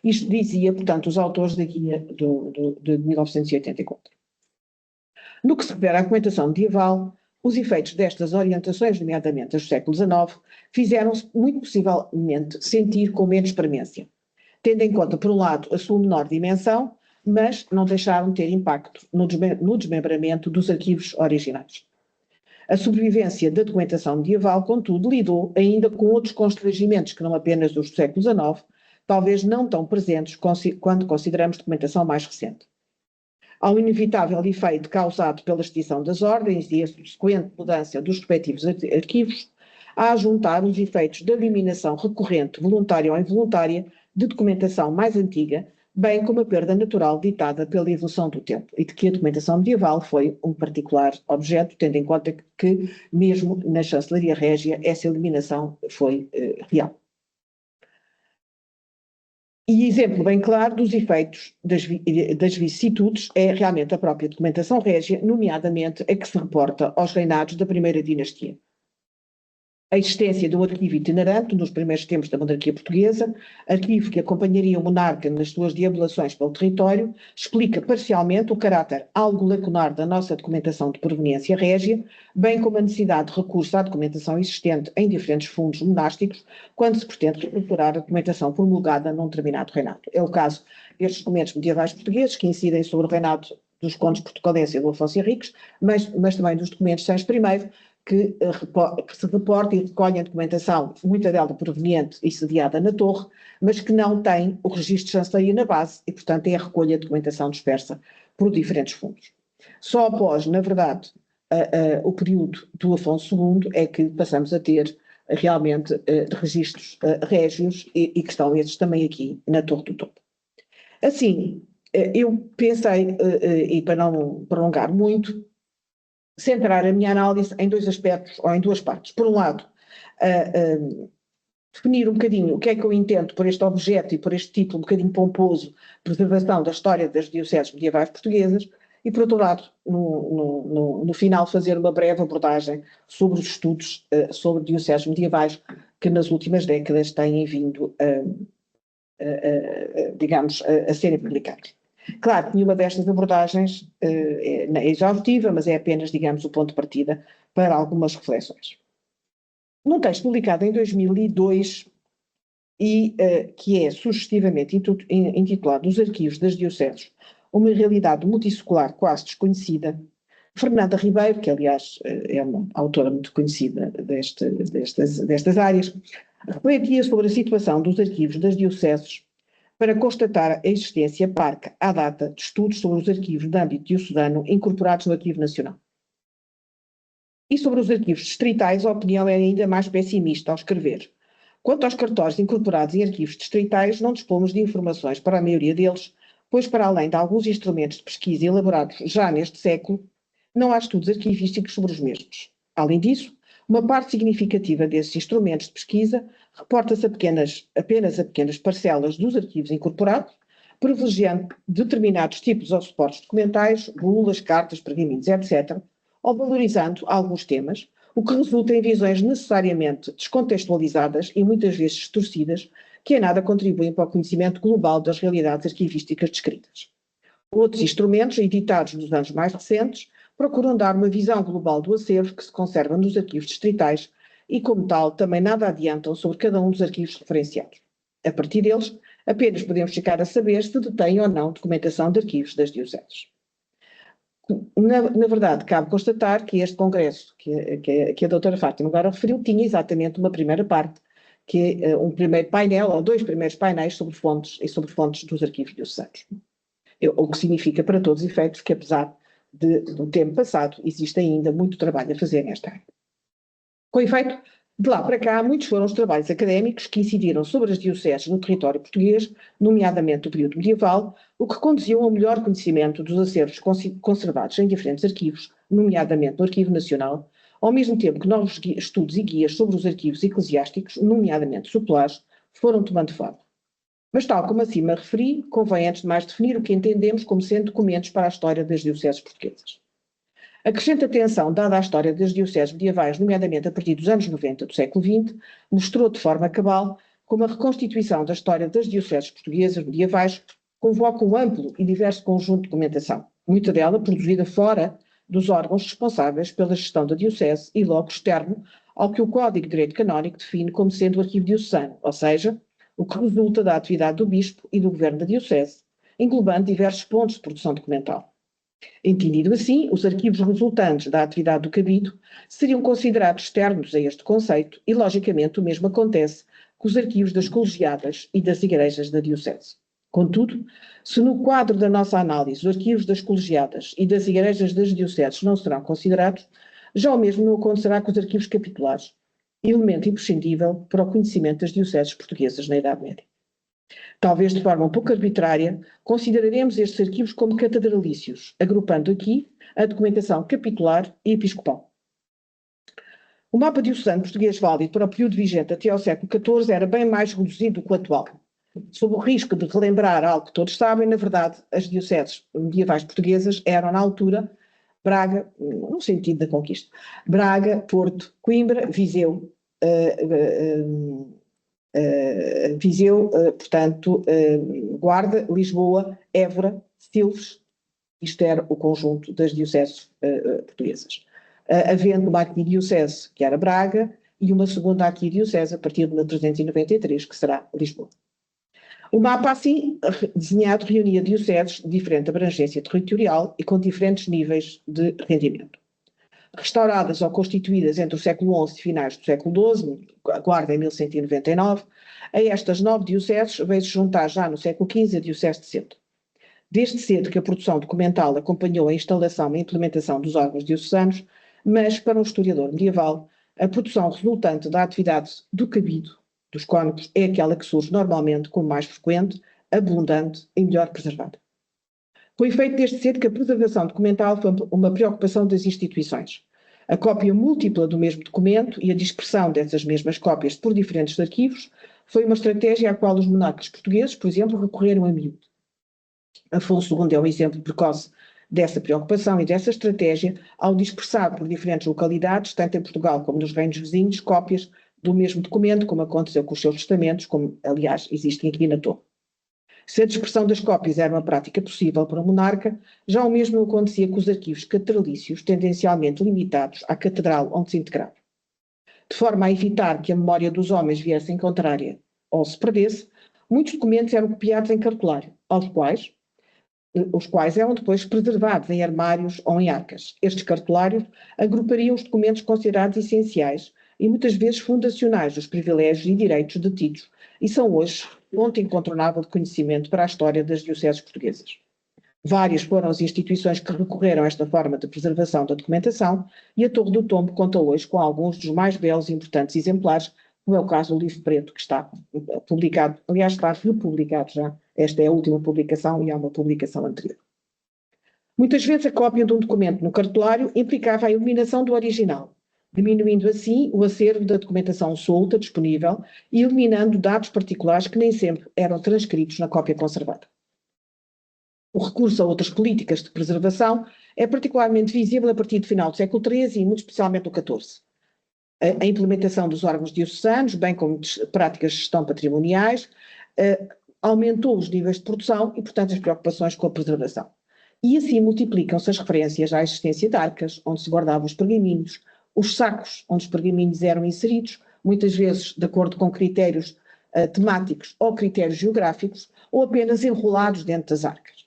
Isto dizia, portanto, os autores da guia de 1984. No que se refere à documentação medieval, os efeitos destas orientações, nomeadamente as do século XIX, fizeram-se muito possivelmente sentir com menos premência, tendo em conta, por um lado, a sua menor dimensão, mas não deixaram de ter impacto no desmembramento dos arquivos originais. A sobrevivência da documentação medieval, contudo, lidou ainda com outros constrangimentos que não apenas dos do século XIX, talvez não tão presentes quando consideramos documentação mais recente. Ao inevitável efeito causado pela extinção das ordens e a subsequente mudança dos respectivos arquivos, há a juntar os efeitos da eliminação recorrente, voluntária ou involuntária, de documentação mais antiga, bem como a perda natural ditada pela evolução do tempo, e de que a documentação medieval foi um particular objeto, tendo em conta que, mesmo na Chancelaria Régia, essa eliminação foi real. E exemplo bem claro dos efeitos das vicissitudes é realmente a própria documentação régia, nomeadamente a que se reporta aos reinados da primeira dinastia. a existência de um arquivo itinerante nos primeiros tempos da monarquia portuguesa, arquivo que acompanharia o monarca nas suas deambulações pelo território, explica parcialmente o caráter algo lacunar da nossa documentação de proveniência régia, bem como a necessidade de recurso à documentação existente em diferentes fundos monásticos, quando se pretende reestruturar a documentação promulgada num determinado reinado. É o caso destes documentos medievais portugueses que incidem sobre o reinado dos condes portucalenses e do Afonso Henriques, mas também dos documentos de Sancho I, que se reporta e recolhe a documentação, muita dela proveniente e sediada na torre, mas que não tem o registro de chancelaria na base e, portanto, é a recolha de documentação dispersa por diferentes fundos. Só após, na verdade, o período do Afonso II é que passamos a ter realmente registros régios e que estão esses também aqui na Torre do Topo. Assim, eu pensei, e para não prolongar muito, centrar a minha análise em dois aspectos, ou em duas partes. Por um lado, definir um bocadinho o que é que eu entendo por este objeto e por este título um bocadinho pomposo, preservação da história das dioceses medievais portuguesas, e por outro lado, no final, fazer uma breve abordagem sobre os estudos sobre dioceses medievais que nas últimas décadas têm vindo, digamos, a serem publicados. Claro que nenhuma destas abordagens é exaustiva, mas é apenas, digamos, o ponto de partida para algumas reflexões. Num texto publicado em 2002 e que é sugestivamente intitulado Os Arquivos das Dioceses, uma realidade multissecular quase desconhecida, Fernanda Ribeiro, que aliás é uma autora muito conhecida destas áreas, refletia sobre a situação dos arquivos das dioceses para constatar a existência parca, à data, de estudos sobre os arquivos de âmbito diocesano incorporados no Arquivo Nacional. E sobre os arquivos distritais, a opinião é ainda mais pessimista ao escrever. Quanto aos cartórios incorporados em arquivos distritais, não dispomos de informações para a maioria deles, pois para além de alguns instrumentos de pesquisa elaborados já neste século, não há estudos arquivísticos sobre os mesmos. Além disso, uma parte significativa desses instrumentos de pesquisa reporta-se apenas a pequenas parcelas dos arquivos incorporados, privilegiando determinados tipos ou suportes documentais, bulas, cartas, pergaminhos, etc., ou valorizando alguns temas, o que resulta em visões necessariamente descontextualizadas e muitas vezes distorcidas, que em nada contribuem para o conhecimento global das realidades arquivísticas descritas. Outros instrumentos, editados nos anos mais recentes, procuram dar uma visão global do acervo que se conserva nos arquivos distritais e, como tal, também nada adiantam sobre cada um dos arquivos referenciados. A partir deles, apenas podemos ficar a saber se detêm ou não documentação de arquivos das dioceses. Na verdade, cabe constatar que este congresso, que a doutora Fátima agora referiu, tinha exatamente uma primeira parte, que é um primeiro painel, ou dois primeiros painéis sobre fontes dos arquivos diocesanos. O que significa, para todos os efeitos, que apesar do tempo passado, existe ainda muito trabalho a fazer nesta área. Com efeito, de lá para cá, muitos foram os trabalhos académicos que incidiram sobre as dioceses no território português, nomeadamente no período medieval, o que conduziu a um melhor conhecimento dos acervos conservados em diferentes arquivos, nomeadamente no Arquivo Nacional, ao mesmo tempo que novos estudos e guias sobre os arquivos eclesiásticos, nomeadamente supelares, foram tomando forma. Mas, tal como acima referi, convém antes de mais definir o que entendemos como sendo documentos para a história das dioceses portuguesas. A crescente atenção dada à história das dioceses medievais, nomeadamente a partir dos anos 90 do século XX, mostrou de forma cabal como a reconstituição da história das dioceses portuguesas medievais convoca um amplo e diverso conjunto de documentação, muita dela produzida fora dos órgãos responsáveis pela gestão da diocese e logo externo ao que o Código de Direito Canónico define como sendo o arquivo diocesano, ou seja, o que resulta da atividade do bispo e do governo da diocese, englobando diversos pontos de produção documental. Entendido assim, os arquivos resultantes da atividade do cabido seriam considerados externos a este conceito e, logicamente, o mesmo acontece com os arquivos das colegiadas e das igrejas da diocese. Contudo, se no quadro da nossa análise os arquivos das colegiadas e das igrejas das dioceses não serão considerados, já o mesmo não acontecerá com os arquivos capitulares, elemento imprescindível para o conhecimento das dioceses portuguesas na Idade Média. Talvez de forma um pouco arbitrária, consideraremos estes arquivos como catedralícios, agrupando aqui a documentação capitular e episcopal. O mapa diocesano português válido para o período vigente até ao século XIV era bem mais reduzido do que o atual. Sob o risco de relembrar algo que todos sabem, na verdade, as dioceses medievais portuguesas eram, na altura, Braga, no sentido da conquista, Braga, Porto, Coimbra, Viseu, Viseu, portanto, Guarda, Lisboa, Évora, Silves, isto era o conjunto das dioceses portuguesas. Havendo uma arquidiocese, que era Braga, e uma segunda arquidiocese a partir de 1393, que será Lisboa. O mapa, assim desenhado, reunia dioceses de diferente abrangência territorial e com diferentes níveis de rendimento. Restauradas ou constituídas entre o século XI e finais do século XII, Guarda em 1199, a estas 9 dioceses veio-se juntar já no século XV a diocese de Sete. Desde cedo que a produção documental acompanhou a instalação e implementação dos órgãos diocesanos, mas, para um historiador medieval, a produção resultante da atividade do cabido dos cônegos é aquela que surge normalmente como mais frequente, abundante e melhor preservada. Foi feito desde cedo que a preservação documental foi uma preocupação das instituições. A cópia múltipla do mesmo documento e a dispersão dessas mesmas cópias por diferentes arquivos foi uma estratégia à qual os monarcas portugueses, por exemplo, recorreram a miúdo. Afonso II é um exemplo precoce dessa preocupação e dessa estratégia ao dispersar por diferentes localidades, tanto em Portugal como nos reinos vizinhos, cópias do mesmo documento, como aconteceu com os seus testamentos, como, aliás, existem aqui na Torre. Se a dispersão das cópias era uma prática possível para o monarca, já o mesmo acontecia com os arquivos catedralícios, tendencialmente limitados à catedral onde se integrava. De forma a evitar que a memória dos homens viesse em contrária ou se perdesse, muitos documentos eram copiados em cartolário, os quais eram depois preservados em armários ou em arcas. Estes cartolários agrupariam os documentos considerados essenciais e muitas vezes fundacionais dos privilégios e direitos detidos, e são hoje fonte incontornável de conhecimento para a história das dioceses portuguesas. Várias foram as instituições que recorreram a esta forma de preservação da documentação e a Torre do Tombo conta hoje com alguns dos mais belos e importantes exemplares, como é o caso do livro preto que está publicado, aliás está republicado já, esta é a última publicação e há uma publicação anterior. Muitas vezes a cópia de um documento no cartolário implicava a eliminação do original, diminuindo assim o acervo da documentação solta disponível e eliminando dados particulares que nem sempre eram transcritos na cópia conservada. O recurso a outras políticas de preservação é particularmente visível a partir do final do século XIII e muito especialmente do XIV. A implementação dos órgãos diocesanos, bem como práticas de gestão patrimoniais, aumentou os níveis de produção e, portanto, as preocupações com a preservação. E assim multiplicam-se as referências à existência de arcas, onde se guardavam os pergaminhos, os sacos onde os pergaminhos eram inseridos, muitas vezes de acordo com critérios temáticos ou critérios geográficos, ou apenas enrolados dentro das arcas.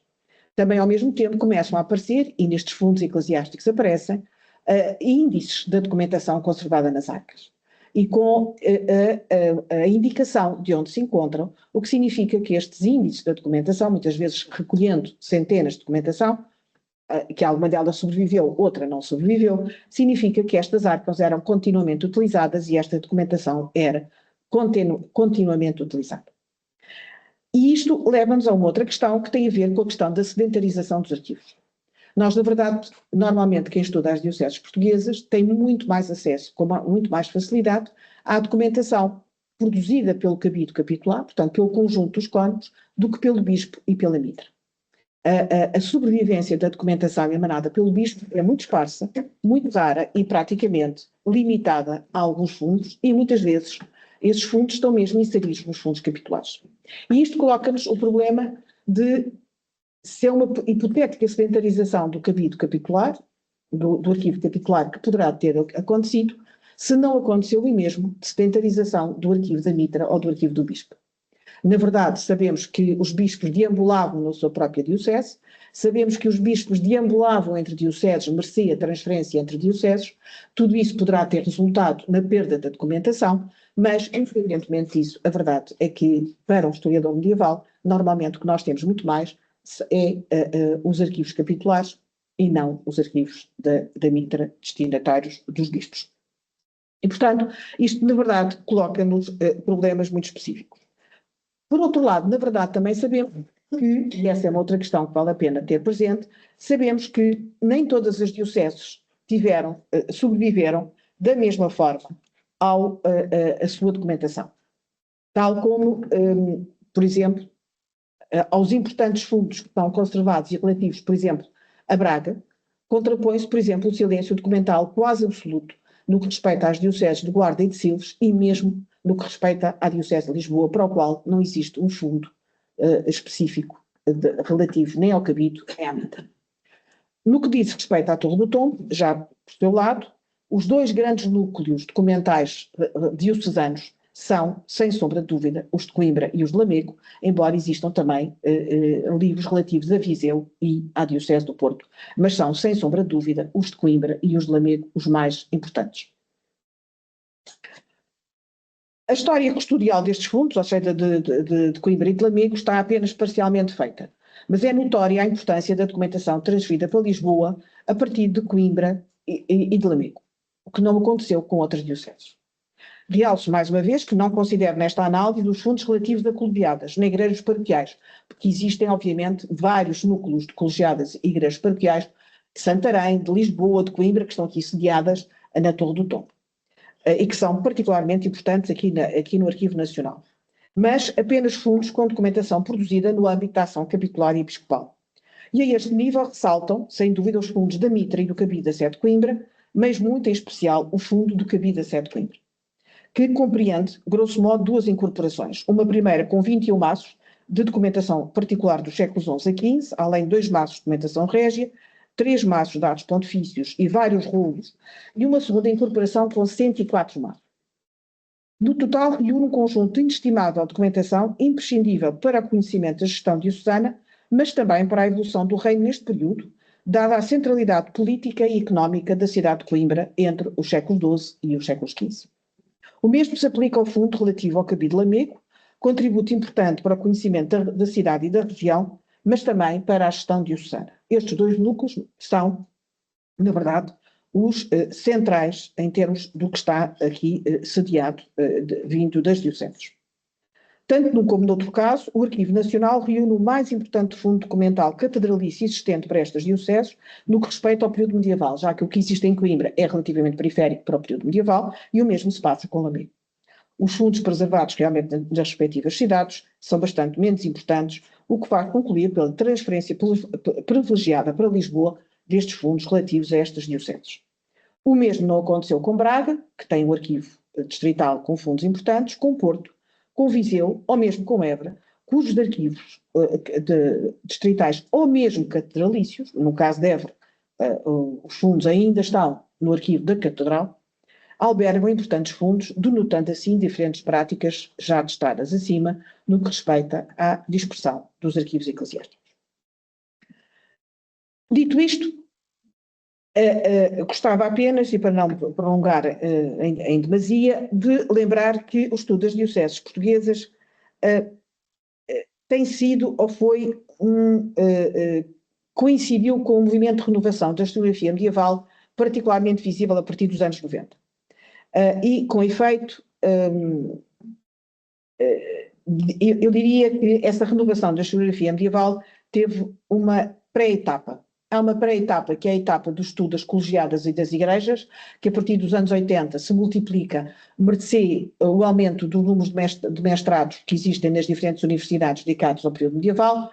Também, ao mesmo tempo, começam a aparecer, e nestes fundos eclesiásticos aparecem, índices da documentação conservada nas arcas. E com a indicação de onde se encontram, o que significa que estes índices da documentação, muitas vezes recolhendo centenas de documentação, que alguma delas sobreviveu, outra não sobreviveu, significa que estas arcas eram continuamente utilizadas e esta documentação era continuamente utilizada. E isto leva-nos a uma outra questão que tem a ver com a questão da sedentarização dos arquivos. Nós, na verdade, normalmente quem estuda as dioceses portuguesas tem muito mais acesso, com muito mais facilidade, à documentação produzida pelo cabido capitular, portanto pelo conjunto dos cônegos, do que pelo bispo e pela mitra. A sobrevivência da documentação emanada pelo bispo é muito esparsa, muito rara e praticamente limitada a alguns fundos e muitas vezes esses fundos estão mesmo inseridos nos fundos capitulares. E isto coloca-nos o problema de se é uma hipotética sedentarização do cabido capitular, do arquivo capitular que poderá ter acontecido, se não aconteceu o mesmo de sedentarização do arquivo da mitra ou do arquivo do bispo. Na verdade, sabemos que os bispos deambulavam na sua própria diocese, sabemos que os bispos deambulavam entre dioceses, mercê a transferência entre dioceses, tudo isso poderá ter resultado na perda da documentação, mas, independentemente disso, a verdade é que, para um historiador medieval, normalmente o que nós temos muito mais é os arquivos capitulares e não os arquivos da mitra destinatários dos bispos. E, portanto, isto, na verdade, coloca-nos problemas muito específicos. Por outro lado, na verdade, também sabemos que, e essa é uma outra questão que vale a pena ter presente, sabemos que nem todas as dioceses sobreviveram da mesma forma à sua documentação. Tal como, por exemplo, aos importantes fundos que estão conservados e relativos, por exemplo, a Braga, contrapõe-se, por exemplo, o silêncio documental quase absoluto no que respeita às dioceses de Guarda e de Silves e mesmo no que respeita à Diocese de Lisboa, para o qual não existe um fundo específico relativo nem ao cabido nem à mita. No que diz respeito à Torre do Tombo, já por seu lado, os dois grandes núcleos documentais diocesanos são, sem sombra de dúvida, os de Coimbra e os de Lamego, embora existam também livros relativos a Viseu e à Diocese do Porto, mas são, sem sombra de dúvida, os de Coimbra e os de Lamego os mais importantes. A história custodial destes fundos, ou seja, de Coimbra e de Lamego, está apenas parcialmente feita, mas é notória a importância da documentação transferida para Lisboa a partir de Coimbra e de Lamego, o que não aconteceu com outras dioceses. Realço mais uma vez que não considero nesta análise os fundos relativos a colegiadas, nem igrejas paroquiais, porque existem, obviamente, vários núcleos de colegiadas e igrejas paroquiais de Santarém, de Lisboa, de Coimbra, que estão aqui sediadas na Torre do Tombo, e que são particularmente importantes aqui no Arquivo Nacional. Mas apenas fundos com documentação produzida no âmbito da ação capitular e episcopal. E a este nível ressaltam, sem dúvida, os fundos da Mitra e do Cabido da Sé de Coimbra, mas muito em especial o fundo do Cabido da Sé de Coimbra, que compreende, grosso modo, duas incorporações. Uma primeira com 21 maços de documentação particular dos séculos XI a XV, além de 2 maços de documentação régia, 3 maços de atos pontifícios e vários rolos, e uma segunda incorporação com 104 maços. No total, reúne um conjunto inestimável de documentação imprescindível para o conhecimento da gestão diocesana, mas também para a evolução do reino neste período, dada a centralidade política e económica da cidade de Coimbra entre os séculos XII e os séculos XV. O mesmo se aplica ao fundo relativo ao Cabido Lamego, contributo importante para o conhecimento da cidade e da região, mas também para a gestão diocesana. Estes dois núcleos são, na verdade, os centrais em termos do que está aqui sediado, vindo das dioceses. Tanto num como noutro caso, o Arquivo Nacional reúne o mais importante fundo documental catedralício existente para estas dioceses no que respeita ao período medieval, já que o que existe em Coimbra é relativamente periférico para o período medieval e o mesmo se passa com Lamego. Os fundos preservados realmente nas respectivas cidades são bastante menos importantes, o que faz concluir pela transferência privilegiada para Lisboa destes fundos relativos a estas dioceses. O mesmo não aconteceu com Braga, que tem um arquivo distrital com fundos importantes, com Porto, com Viseu ou mesmo com Évora, cujos arquivos distritais ou mesmo catedralícios, no caso de Évora, os fundos ainda estão no arquivo da Catedral, albergam importantes fundos, denotando assim diferentes práticas já testadas acima no que respeita à dispersão dos arquivos eclesiásticos. Dito isto, gostava apenas, e para não prolongar em demasia, de lembrar que o estudo das dioceses portuguesas tem sido ou foi coincidiu com o movimento de renovação da historiografia medieval, particularmente visível a partir dos anos 90. E, com efeito, eu diria que essa renovação da historiografia medieval teve uma pré-etapa. Há uma pré-etapa, que é a etapa do estudo das colegiadas e das igrejas, que a partir dos anos 80 se multiplica, mercê o aumento do número de mestrados que existem nas diferentes universidades dedicadas ao período medieval,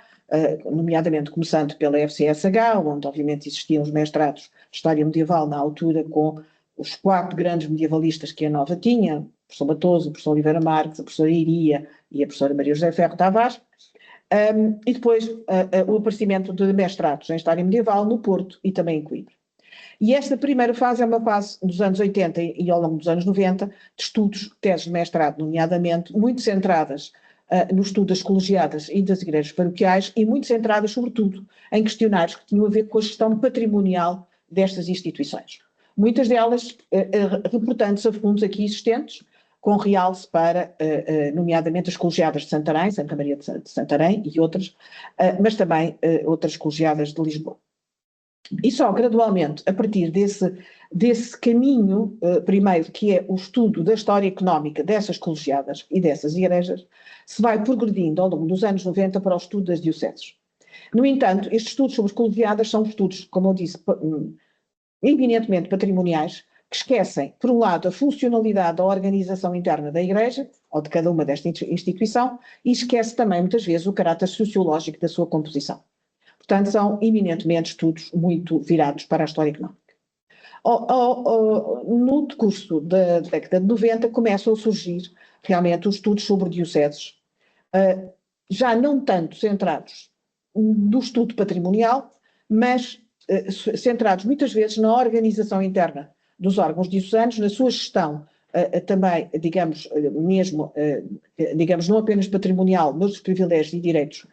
nomeadamente começando pela FCSH, onde obviamente existiam os mestrados de História Medieval na altura, com os 4 grandes medievalistas que a Nova tinha, o professor Matoso, o professor Oliveira Marques, a professora Iria e a professora Maria José Ferro Tavares, e depois o aparecimento de mestrados em História Medieval no Porto e também em Coimbra. E esta primeira fase é uma fase dos anos 80 e ao longo dos anos 90 de estudos, teses de mestrado, nomeadamente, muito centradas no estudo das colegiadas e das igrejas paroquiais e muito centradas, sobretudo, em questionários que tinham a ver com a gestão patrimonial destas instituições. Muitas delas reportando-se a fundos aqui existentes, com realce para, nomeadamente, as colegiadas de Santarém, Santa Maria de Santarém e outras, mas também outras colegiadas de Lisboa. E só gradualmente, a partir desse caminho, primeiro, que é o estudo da história económica dessas colegiadas e dessas igrejas, se vai progredindo ao longo dos anos 90 para o estudo das dioceses. No entanto, estes estudos sobre as colegiadas são estudos, como eu disse, eminentemente patrimoniais, que esquecem, por um lado, a funcionalidade da organização interna da Igreja, ou de cada uma desta instituição, e esquece também, muitas vezes, o caráter sociológico da sua composição. Portanto, são eminentemente estudos muito virados para a história económica. No decurso da década de 90 começam a surgir realmente os estudos sobre dioceses, já não tanto centrados no estudo patrimonial, mas centrados muitas vezes na organização interna dos órgãos diocesanos, na sua gestão também, digamos, mesmo, digamos, não apenas patrimonial, mas dos privilégios e direitos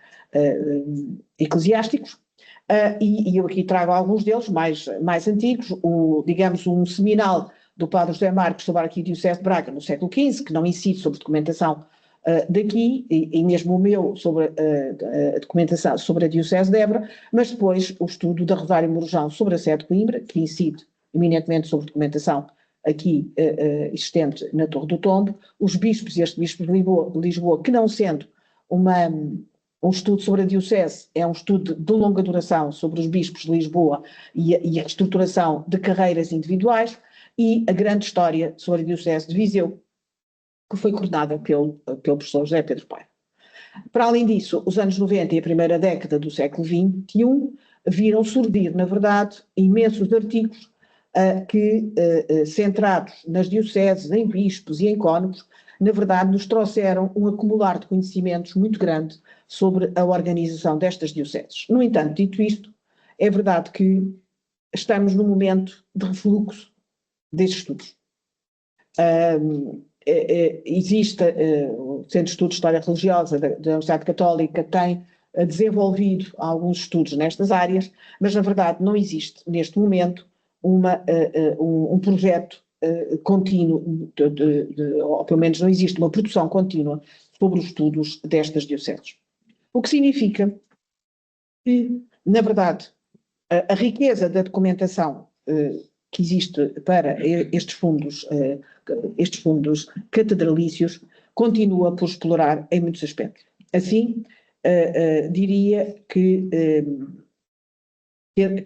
eclesiásticos. E eu aqui trago alguns deles mais antigos, digamos, um seminal do padre José Marques sobre a Arquidiocese de Braga no século XV, que não incide sobre documentação daqui, e mesmo o meu sobre a documentação sobre a Diocese de Évora, mas depois o estudo da Rosário Morojão sobre a sede de Coimbra, que incide eminentemente sobre documentação aqui existente na Torre do Tombo, os bispos e arcebispos de Lisboa, que não sendo um estudo sobre a Diocese, é um estudo de longa duração sobre os bispos de Lisboa e a reestruturação de carreiras individuais, e a grande história sobre a Diocese de Viseu, que foi coordenada pelo professor José Pedro Paiva. Para além disso, os anos 90 e a primeira década do século XXI viram surgir, na verdade, imensos artigos centrados nas dioceses, em bispos e em cônegos, na verdade, nos trouxeram um acumular de conhecimentos muito grande sobre a organização destas dioceses. No entanto, dito isto, é verdade que estamos num momento de refluxo destes estudos. Existe o Centro de Estudos de História Religiosa da Universidade Católica, tem desenvolvido alguns estudos nestas áreas, mas na verdade não existe neste momento um projeto contínuo, ou pelo menos não existe uma produção contínua sobre os estudos destas dioceses. O que significa que, na verdade, a riqueza da documentação que existe para estes fundos catedralícios continua por explorar em muitos aspectos. Assim, diria que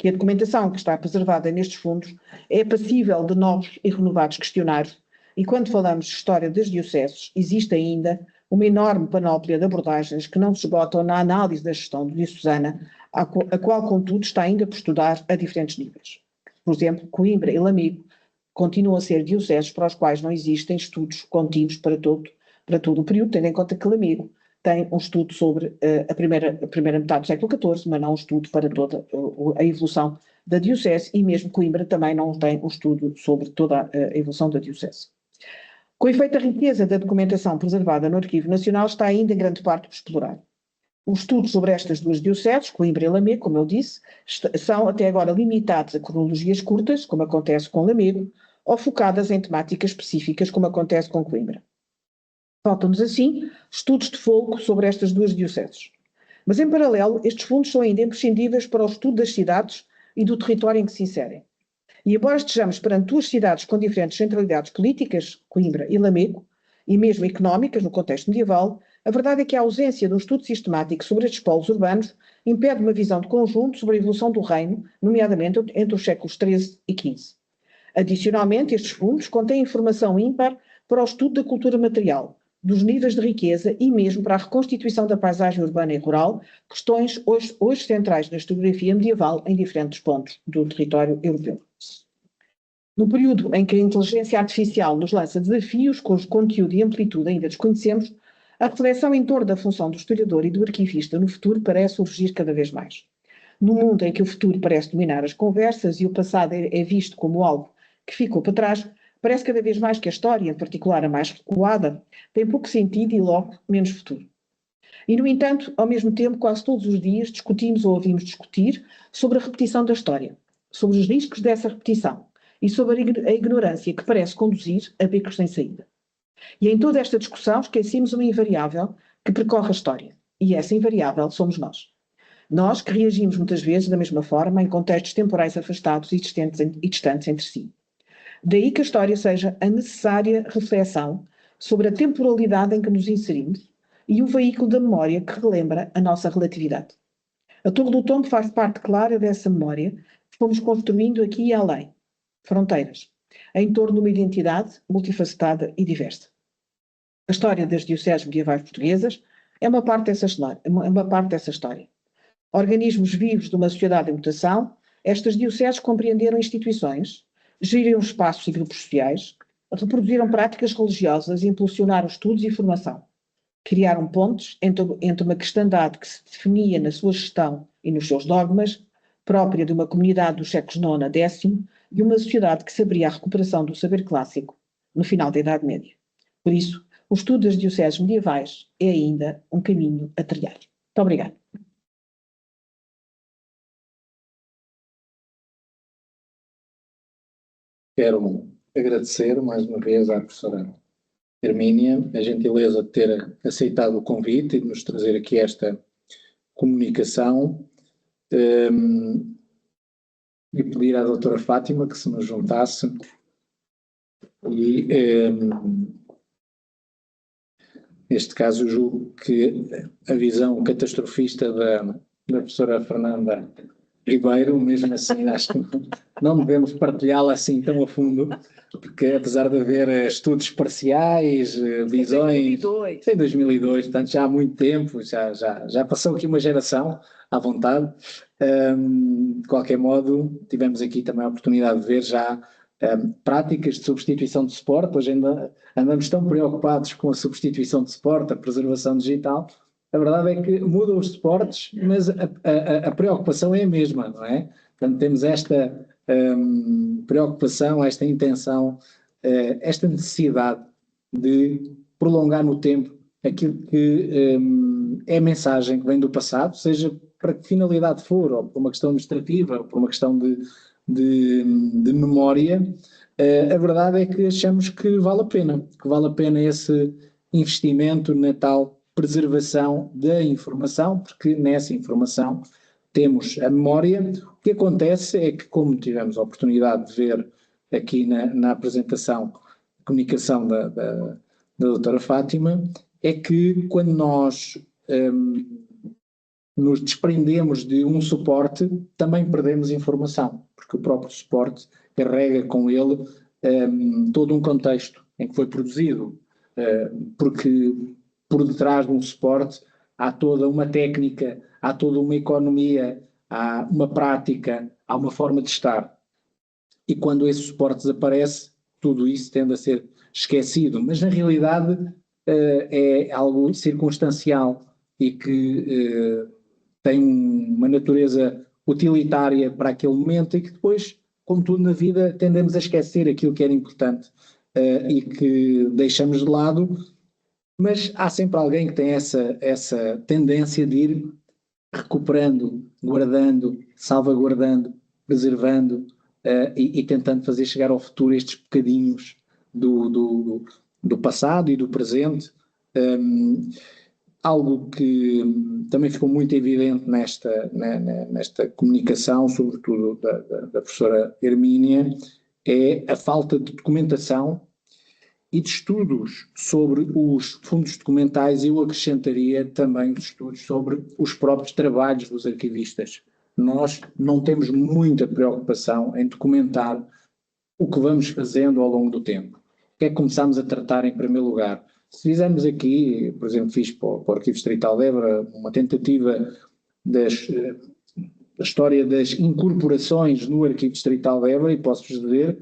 a documentação que está preservada nestes fundos é passível de novos e renovados questionários, e quando falamos de história das dioceses, existe ainda uma enorme panóplia de abordagens que não se esgotam na análise da gestão diocesana, a qual, contudo, está ainda por estudar a diferentes níveis. Por exemplo, Coimbra e Lamego continuam a ser dioceses para os quais não existem estudos contínuos para todo o período, tendo em conta que Lamego tem um estudo sobre a primeira metade do século XIV, mas não um estudo para toda a evolução da diocese, e mesmo Coimbra também não tem um estudo sobre toda a evolução da diocese. Com efeito, a riqueza da documentação preservada no Arquivo Nacional está ainda em grande parte por explorar. Os estudos sobre estas duas dioceses, Coimbra e Lamego, como eu disse, são até agora limitados a cronologias curtas, como acontece com Lamego, ou focadas em temáticas específicas, como acontece com Coimbra. Faltam-nos, assim, estudos de folgo sobre estas duas dioceses. Mas, em paralelo, estes fundos são ainda imprescindíveis para o estudo das cidades e do território em que se inserem. E embora estejamos perante duas cidades com diferentes centralidades políticas, Coimbra e Lamego, e mesmo económicas no contexto medieval, a verdade é que a ausência de um estudo sistemático sobre estes polos urbanos impede uma visão de conjunto sobre a evolução do reino, nomeadamente entre os séculos XIII e XV. Adicionalmente, estes fundos contêm informação ímpar para o estudo da cultura material, dos níveis de riqueza e mesmo para a reconstituição da paisagem urbana e rural, questões hoje centrais na historiografia medieval em diferentes pontos do território europeu. No período em que a inteligência artificial nos lança desafios cujo conteúdo e amplitude ainda desconhecemos, a reflexão em torno da função do historiador e do arquivista no futuro parece surgir cada vez mais. No mundo em que o futuro parece dominar as conversas e o passado é visto como algo que ficou para trás, parece cada vez mais que a história, em particular a mais recuada, tem pouco sentido e logo menos futuro. E, no entanto, ao mesmo tempo, quase todos os dias discutimos ou ouvimos discutir sobre a repetição da história, sobre os riscos dessa repetição e sobre a ignorância que parece conduzir a becos sem saída. E em toda esta discussão esquecemos uma invariável que percorre a história, e essa invariável somos nós. Nós que reagimos muitas vezes da mesma forma em contextos temporais afastados e distantes entre si. Daí que a história seja a necessária reflexão sobre a temporalidade em que nos inserimos e o veículo da memória que relembra a nossa relatividade. A Torre do Tombo faz parte clara dessa memória que fomos construindo aqui e além, fronteiras, em torno de uma identidade multifacetada e diversa. A história das dioceses medievais portuguesas é uma parte dessa história. Organismos vivos de uma sociedade em mutação, estas dioceses compreenderam instituições geriram espaços e grupos sociais, reproduziram práticas religiosas e impulsionaram estudos e formação. Criaram pontes entre uma cristandade que se definia na sua gestão e nos seus dogmas, própria de uma comunidade dos séculos IX a X, e uma sociedade que se abria à recuperação do saber clássico no final da Idade Média. Por isso, o estudo das dioceses medievais é ainda um caminho a trilhar. Muito obrigada. Quero agradecer mais uma vez à professora Hermínia a gentileza de ter aceitado o convite e de nos trazer aqui esta comunicação, e pedir à doutora Fátima que se nos juntasse e, neste caso, eu julgo que a visão catastrofista da professora Fernanda Ribeiro, mesmo assim, acho que não devemos partilhá-la assim tão a fundo, porque apesar de haver estudos parciais, visões... Em 2002, portanto já há muito tempo, já passou aqui uma geração, à vontade. De qualquer modo, tivemos aqui também a oportunidade de ver já práticas de substituição de suporte. Hoje ainda andamos tão preocupados com a substituição de suporte, a preservação digital. A verdade é que mudam os suportes, mas a preocupação é a mesma, não é? Portanto, temos esta preocupação, esta intenção, esta necessidade de prolongar no tempo aquilo que é a mensagem que vem do passado, seja para que finalidade for, ou por uma questão administrativa, ou por uma questão de memória. A verdade é que achamos que vale a pena esse investimento na tal preservação da informação, porque nessa informação temos a memória. O que acontece é que, como tivemos a oportunidade de ver aqui na apresentação de comunicação da doutora Fátima, é que quando nós nos desprendemos de um suporte, também perdemos informação, porque o próprio suporte carrega com ele todo um contexto em que foi produzido, porque por detrás de um suporte há toda uma técnica, há toda uma economia, há uma prática, há uma forma de estar. E quando esse suporte desaparece, tudo isso tende a ser esquecido, mas na realidade é algo circunstancial e que tem uma natureza utilitária para aquele momento e que depois, como tudo na vida, tendemos a esquecer aquilo que era importante e que deixamos de lado, mas há sempre alguém que tem essa tendência de ir recuperando, guardando, salvaguardando, preservando e tentando fazer chegar ao futuro estes bocadinhos do passado e do presente. Algo que também ficou muito evidente nesta comunicação, sobretudo da professora Hermínia, é a falta de documentação e de estudos sobre os fundos documentais. Eu acrescentaria também os estudos sobre os próprios trabalhos dos arquivistas. Nós não temos muita preocupação em documentar o que vamos fazendo ao longo do tempo. O que é que começamos a tratar em primeiro lugar? Se fizermos aqui, por exemplo, fiz para o Arquivo Distrital de Évora uma tentativa da história das incorporações no Arquivo Distrital de Évora, e posso-vos dizer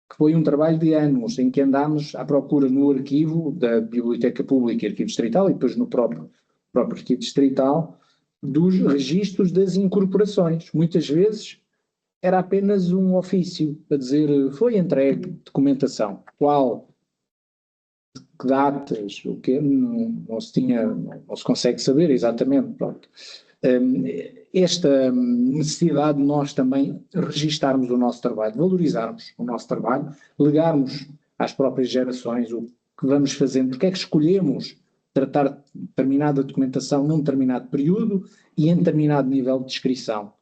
que foi um trabalho de anos em que andámos à procura no arquivo da Biblioteca Pública e Arquivo Distrital e depois no próprio Arquivo Distrital dos registros das incorporações. Muitas vezes era apenas um ofício a dizer foi entregue documentação. Qual? Que datas? O que? Não se consegue saber exatamente. Pronto. Esta necessidade de nós também registarmos o nosso trabalho, valorizarmos o nosso trabalho, legarmos às próprias gerações o que vamos fazendo, porque é que escolhemos tratar determinada documentação num determinado período e em determinado nível de descrição.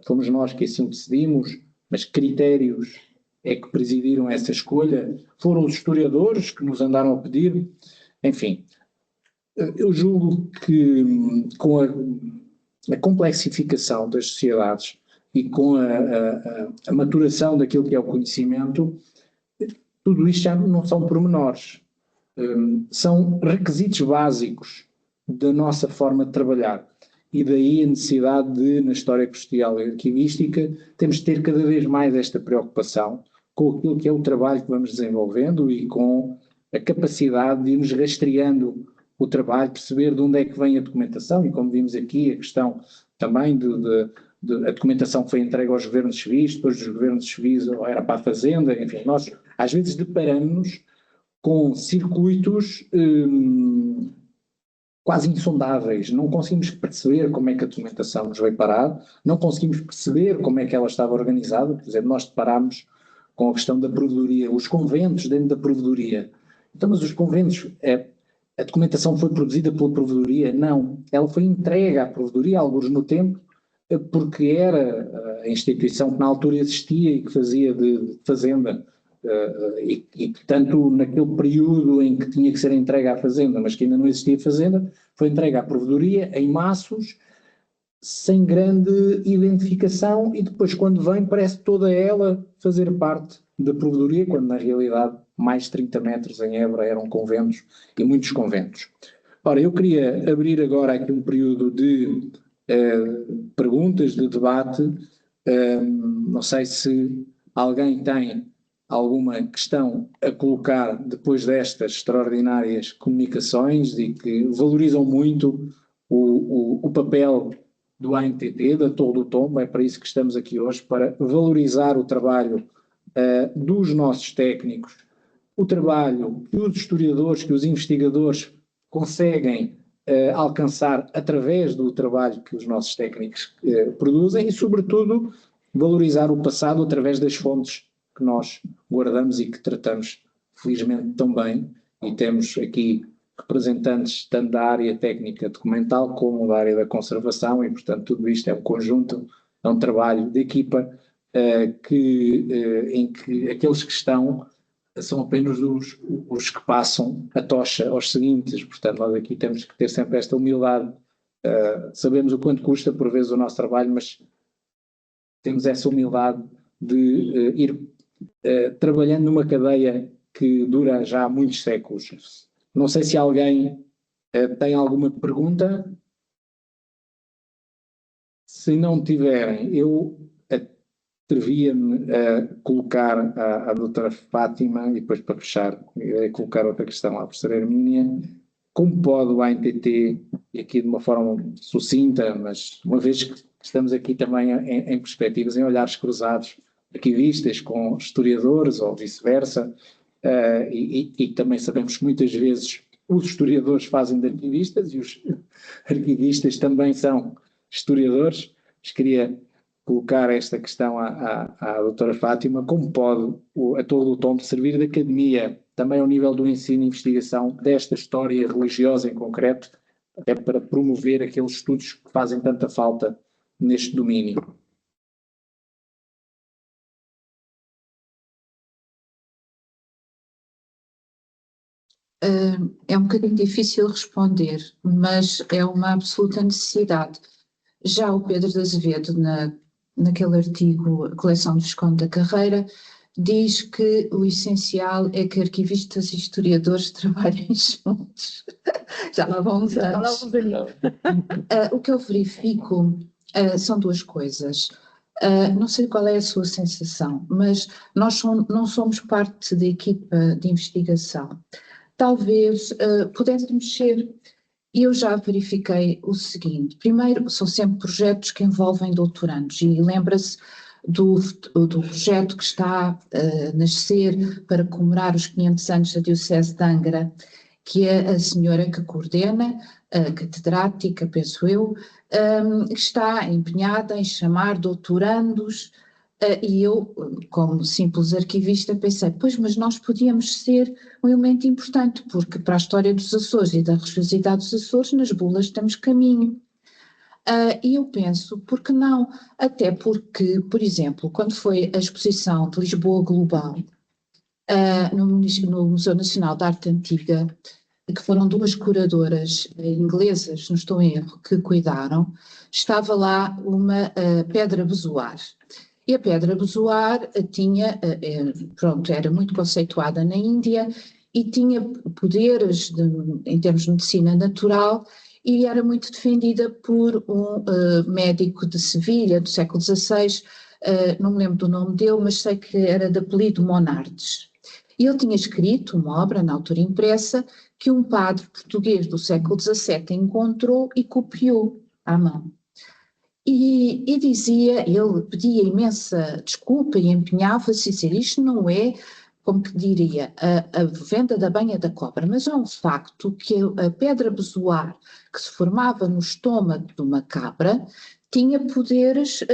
Fomos nós que assim decidimos, mas critérios é que presidiram essa escolha? Foram os historiadores que nos andaram a pedir? Enfim, eu julgo que com a complexificação das sociedades e com a maturação daquilo que é o conhecimento, tudo isto já não são pormenores, são requisitos básicos da nossa forma de trabalhar. E daí a necessidade de, na história posterior e arquivística, temos de ter cada vez mais esta preocupação, com aquilo que é o trabalho que vamos desenvolvendo e com a capacidade de irmos rastreando o trabalho, perceber de onde é que vem a documentação, e como vimos aqui, a questão também a documentação foi entregue aos governos civis, depois dos governos civis era para a Fazenda, enfim, nós às vezes deparamos com circuitos quase insondáveis, não conseguimos perceber como é que a documentação nos veio parar, não conseguimos perceber como é que ela estava organizada, por exemplo, nós deparámos com a questão da provedoria, os conventos dentro da provedoria. Então, mas os conventos, a documentação foi produzida pela provedoria? Não, ela foi entregue à provedoria, alguns no tempo, porque era a instituição que na altura existia e que fazia de fazenda, e portanto naquele período em que tinha que ser entregue à fazenda, mas que ainda não existia fazenda, foi entregue à provedoria em maços, sem grande identificação, e depois quando vem parece toda ela fazer parte da provedoria, quando na realidade mais de 30 metros em Évora eram conventos, e muitos conventos. Ora, eu queria abrir agora aqui um período de perguntas, de debate. Não sei se alguém tem alguma questão a colocar depois destas extraordinárias comunicações e que valorizam muito o papel do ANTT, da Torre do Tombo. É para isso que estamos aqui hoje, para valorizar o trabalho dos nossos técnicos, o trabalho que os historiadores, que os investigadores conseguem alcançar através do trabalho que os nossos técnicos produzem, e sobretudo valorizar o passado através das fontes que nós guardamos e que tratamos felizmente tão bem, e temos aqui representantes tanto da área técnica documental como da área da conservação, e portanto tudo isto é um conjunto, é um trabalho de equipa em que aqueles que estão são apenas os que passam a tocha aos seguintes. Portanto, nós aqui temos que ter sempre esta humildade. Sabemos o quanto custa por vezes o nosso trabalho, mas temos essa humildade de ir trabalhando numa cadeia que dura já há muitos séculos. Não sei se alguém tem alguma pergunta. Se não tiverem, eu atrevia-me a colocar à doutora Fátima, e depois para fechar, colocar outra questão à professora Hermínia. Como pode o ANTT, e aqui de uma forma sucinta, mas uma vez que estamos aqui também em perspectivas, em olhares cruzados, arquivistas com historiadores ou vice-versa, e também sabemos que muitas vezes os historiadores fazem de arquivistas e os arquivistas também são historiadores, mas queria colocar esta questão à doutora Fátima: como pode a Torre do Tombo servir de academia também ao nível do ensino e investigação desta história religiosa em concreto, até para promover aqueles estudos que fazem tanta falta neste domínio? É um bocadinho difícil responder, mas é uma absoluta necessidade. Já o Pedro de Azevedo, naquele artigo, A Coleção do Visconde da Carreira, diz que o essencial é que arquivistas e historiadores trabalhem juntos. Já lá vão uns anos. O que eu verifico são duas coisas. Não sei qual é a sua sensação, mas nós não somos parte da equipa de investigação. Talvez pudéssemos ser. E eu já verifiquei o seguinte: primeiro, são sempre projetos que envolvem doutorandos, e lembra-se do projeto que está a nascer para comemorar os 500 anos da Diocese de Angra, que é a senhora que coordena, a catedrática, penso eu, que está empenhada em chamar doutorandos, e eu, como simples arquivista, pensei, pois, mas nós podíamos ser um elemento importante, porque para a história dos Açores e da religiosidade dos Açores, nas bulas temos caminho. E eu penso, por que não? Até porque, por exemplo, quando foi a exposição de Lisboa Global, no Museu Nacional de Arte Antiga, que foram duas curadoras inglesas, não estou em erro, que cuidaram, estava lá uma pedra bezoar. E a pedra bezoar tinha, era muito conceituada na Índia e tinha poderes em termos de medicina natural, e era muito defendida por um médico de Sevilha, do século XVI, não me lembro do nome dele, mas sei que era de apelido Monardes. E ele tinha escrito uma obra, na altura impressa, que um padre português do século XVII encontrou e copiou à mão. E dizia, ele pedia imensa desculpa e empenhava-se a dizer, isto não é, como que diria, a venda da banha da cobra, mas é um facto que a pedra bezoar que se formava no estômago de uma cabra tinha poderes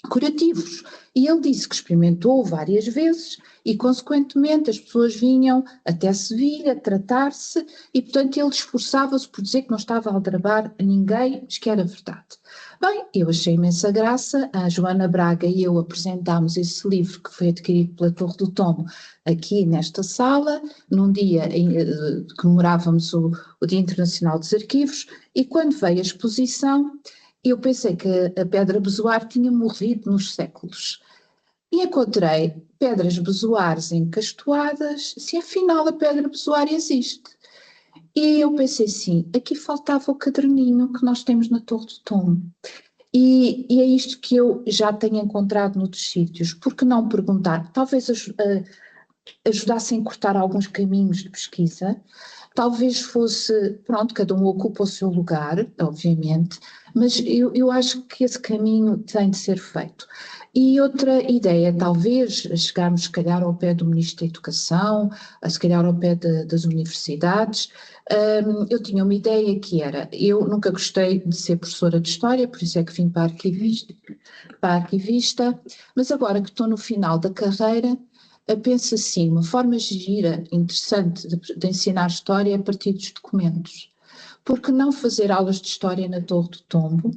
curativos. E ele disse que experimentou várias vezes e, consequentemente, as pessoas vinham até Sevilha tratar-se e, portanto, ele esforçava-se por dizer que não estava a aldrabar a ninguém, mas que era verdade. Bem, eu achei imensa graça, a Joana Braga e eu apresentámos esse livro que foi adquirido pela Torre do Tombo aqui nesta sala, num dia que comemorávamos o Dia Internacional dos Arquivos, e quando veio a exposição, eu pensei que a pedra bezoar tinha morrido nos séculos. E encontrei pedras bezoares encastoadas, se afinal a pedra bezoar existe. E eu pensei assim, aqui faltava o caderninho que nós temos na Torre do Tombo. E é isto que eu já tenho encontrado noutros sítios. Por que não perguntar? Talvez ajudasse a encurtar alguns caminhos de pesquisa. Talvez fosse, pronto, cada um ocupa o seu lugar, obviamente, mas eu acho que esse caminho tem de ser feito. E outra ideia, talvez chegarmos se calhar ao pé do Ministro da Educação, se calhar ao pé das universidades. Eu tinha uma ideia que era, eu nunca gostei de ser professora de História, por isso é que vim para a arquivista, mas agora que estou no final da carreira, penso assim, uma forma gira, interessante de ensinar História a partir dos documentos. Por que não fazer aulas de História na Torre do Tombo?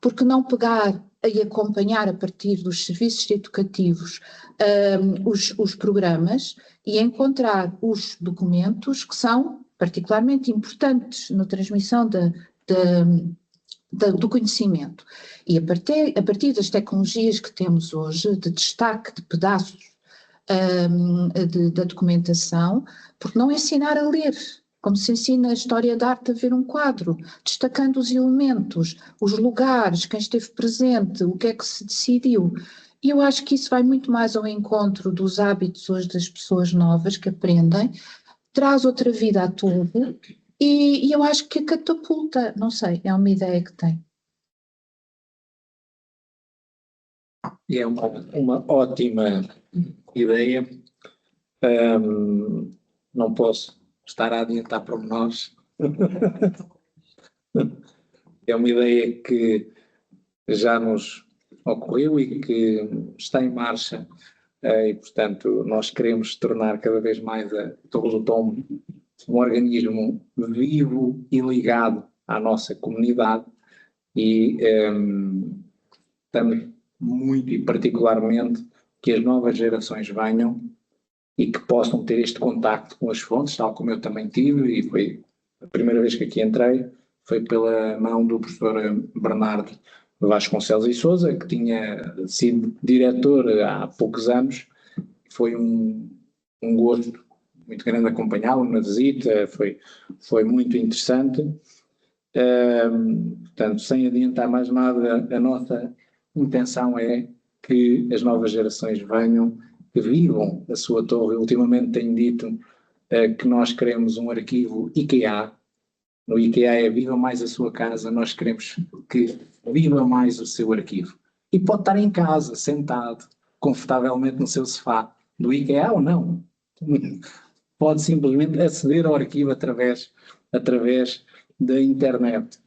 Por que não pegar e acompanhar a partir dos serviços educativos os programas e encontrar os documentos que são particularmente importantes na transmissão do conhecimento. E a partir das tecnologias que temos hoje, de destaque de pedaços da documentação, porque não ensinar a ler, como se ensina a história da arte a ver um quadro, destacando os elementos, os lugares, quem esteve presente, o que é que se decidiu. E eu acho que isso vai muito mais ao encontro dos hábitos hoje das pessoas novas que aprendem, traz outra vida a tudo e eu acho que catapulta, não sei, é uma ideia que tenho. É uma ótima ideia. Não posso estar a adiantar pormenores. É uma ideia que já nos ocorreu e que está em marcha, e portanto nós queremos tornar cada vez mais a Torre do Tombo um organismo vivo e ligado à nossa comunidade e estamos muito e particularmente que as novas gerações venham e que possam ter este contacto com as fontes, tal como eu também tive, e foi a primeira vez que aqui entrei, foi pela mão do professor Bernardo Vasconcelos e Sousa, que tinha sido diretor há poucos anos. Foi um gosto muito grande acompanhá-lo na visita, foi muito interessante. Portanto, sem adiantar mais nada, a nossa intenção é que as novas gerações venham, que vivam a sua torre. Ultimamente tenho dito que nós queremos um arquivo IKEA. No IKEA é viva mais a sua casa, nós queremos que viva mais o seu arquivo. E pode estar em casa, sentado, confortavelmente no seu sofá, do IKEA ou não. Pode simplesmente aceder ao arquivo através da internet.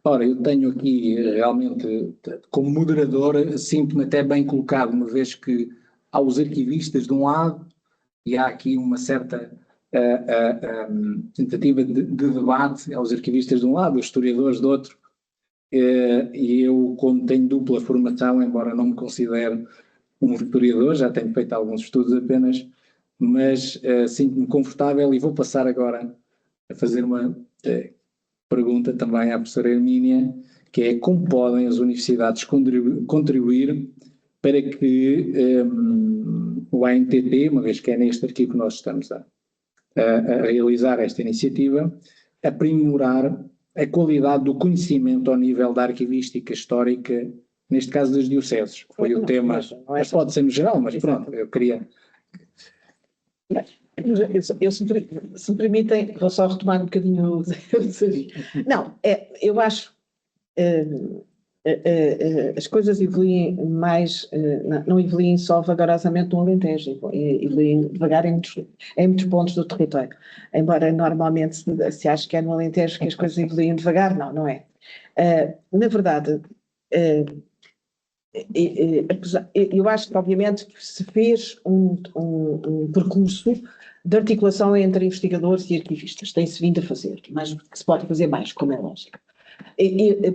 Ora, eu tenho aqui realmente, como moderador, sinto-me até bem colocado, uma vez que há os arquivistas de um lado e há aqui uma certa tentativa de debate aos arquivistas de um lado, os historiadores do outro, e eu, como tenho dupla formação, embora não me considere um historiador, já tenho feito alguns estudos apenas, mas sinto-me confortável e vou passar agora a fazer uma pergunta também à professora Hermínia, que é como podem as universidades contribuir para que o ANTP, uma vez que é neste arquivo que nós estamos a realizar esta iniciativa, aprimorar a qualidade do conhecimento ao nível da arquivística histórica neste caso das dioceses, que foi o tema, mas pode ser no geral, mas pronto, eu queria... Se me permitem, vou só retomar um bocadinho o Não, eu acho as coisas evoluem mais, não evoluem só vagarosamente no Alentejo, evoluem devagar em muitos pontos do território. Embora normalmente se ache que é no Alentejo que as coisas evoluem devagar, não é. Na verdade, eu acho que obviamente se fez um percurso de articulação entre investigadores e arquivistas, tem-se vindo a fazer, mas se pode fazer mais, como é lógico.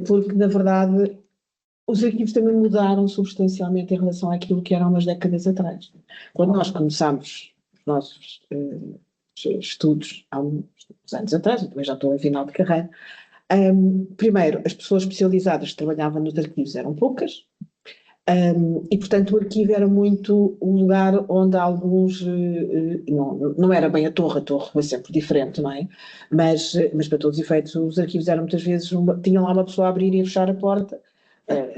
Porque, na verdade, os arquivos também mudaram substancialmente em relação àquilo que eram umas décadas atrás. Quando nós começámos os nossos estudos há uns anos atrás, eu também já estou em final de carreira, primeiro, as pessoas especializadas que trabalhavam nos arquivos eram poucas, e, portanto, o arquivo era muito o lugar onde alguns, não era bem a torre foi sempre diferente, não é? Mas para todos os efeitos, os arquivos eram muitas vezes, tinham lá uma pessoa a abrir e a fechar a porta,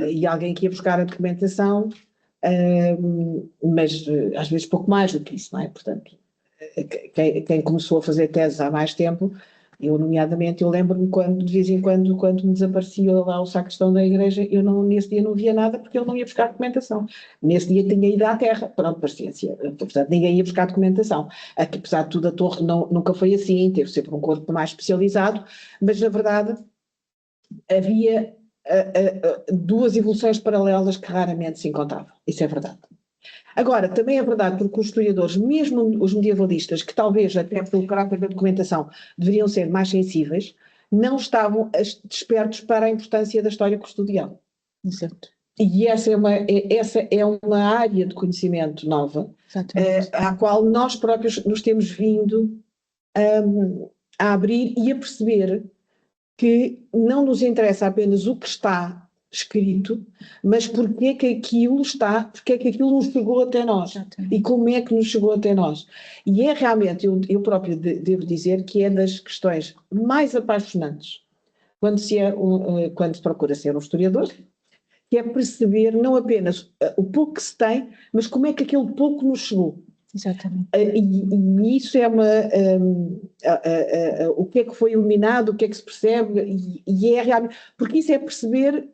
e alguém que ia buscar a documentação, mas às vezes pouco mais do que isso, não é? Portanto, quem começou a fazer teses há mais tempo, nomeadamente, eu lembro-me quando, de vez em quando me desaparecia lá o sacristão da igreja, nesse dia não via nada porque ele não ia buscar documentação. Nesse dia tinha ido à terra, pronto, paciência, portanto ninguém ia buscar documentação. Apesar de tudo, a torre nunca foi assim, teve sempre um corpo mais especializado, mas na verdade havia duas evoluções paralelas que raramente se encontravam, isso é verdade. Agora, também é verdade porque os historiadores, mesmo os medievalistas, que talvez até pelo caráter da documentação deveriam ser mais sensíveis, não estavam despertos para a importância da história custodial. Exato. E essa é uma área de conhecimento nova, à qual nós próprios nos temos vindo a abrir e a perceber que não nos interessa apenas o que está escrito, mas porque é que aquilo nos chegou até nós. Exatamente. E como é que nos chegou até nós. E é realmente, eu próprio devo dizer que é das questões mais apaixonantes quando se procura ser um historiador, que é perceber não apenas o pouco que se tem, mas como é que aquele pouco nos chegou. Exatamente. E isso é o que é que foi eliminado, o que é que se percebe, e é realmente, porque isso é perceber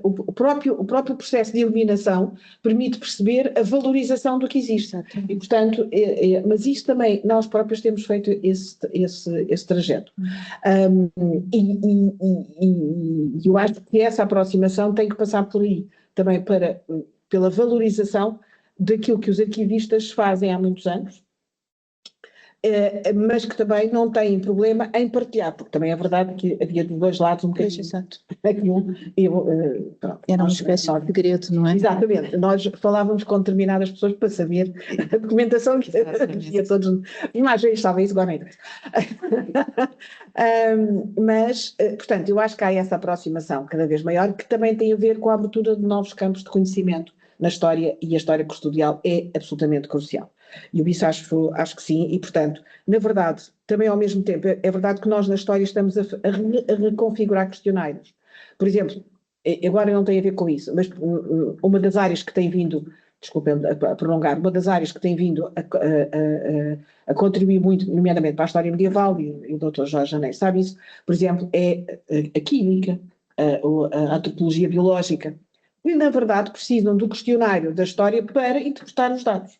o próprio processo de eliminação permite perceber a valorização do que existe. Exatamente. E, portanto, mas isso também, nós próprios temos feito esse trajeto. E eu acho que essa aproximação tem que passar por aí, também pela valorização daquilo que os arquivistas fazem há muitos anos, mas que também não têm problema em partilhar, porque também é verdade que havia de dois lados um bocadinho. Exato. Era uma espécie de segredo, não é? Exatamente. Nós falávamos com determinadas pessoas para saber a documentação que havia todos. Imagens estava isso agora ainda. Mas, portanto, eu acho que há essa aproximação cada vez maior, que também tem a ver com a abertura de novos campos de conhecimento na história, e a história custodial é absolutamente crucial. E eu isso acho que sim, e portanto, na verdade, também ao mesmo tempo, é verdade que nós na história estamos a reconfigurar questionários. Por exemplo, agora não tem a ver com isso, mas uma das áreas que tem vindo, desculpem a prolongar, uma das áreas que tem vindo a contribuir muito, nomeadamente para a história medieval, e o Dr. Jorge Janeiro sabe isso, por exemplo, é a química, a antropologia biológica, e na verdade precisam do questionário da história para interpretar os dados.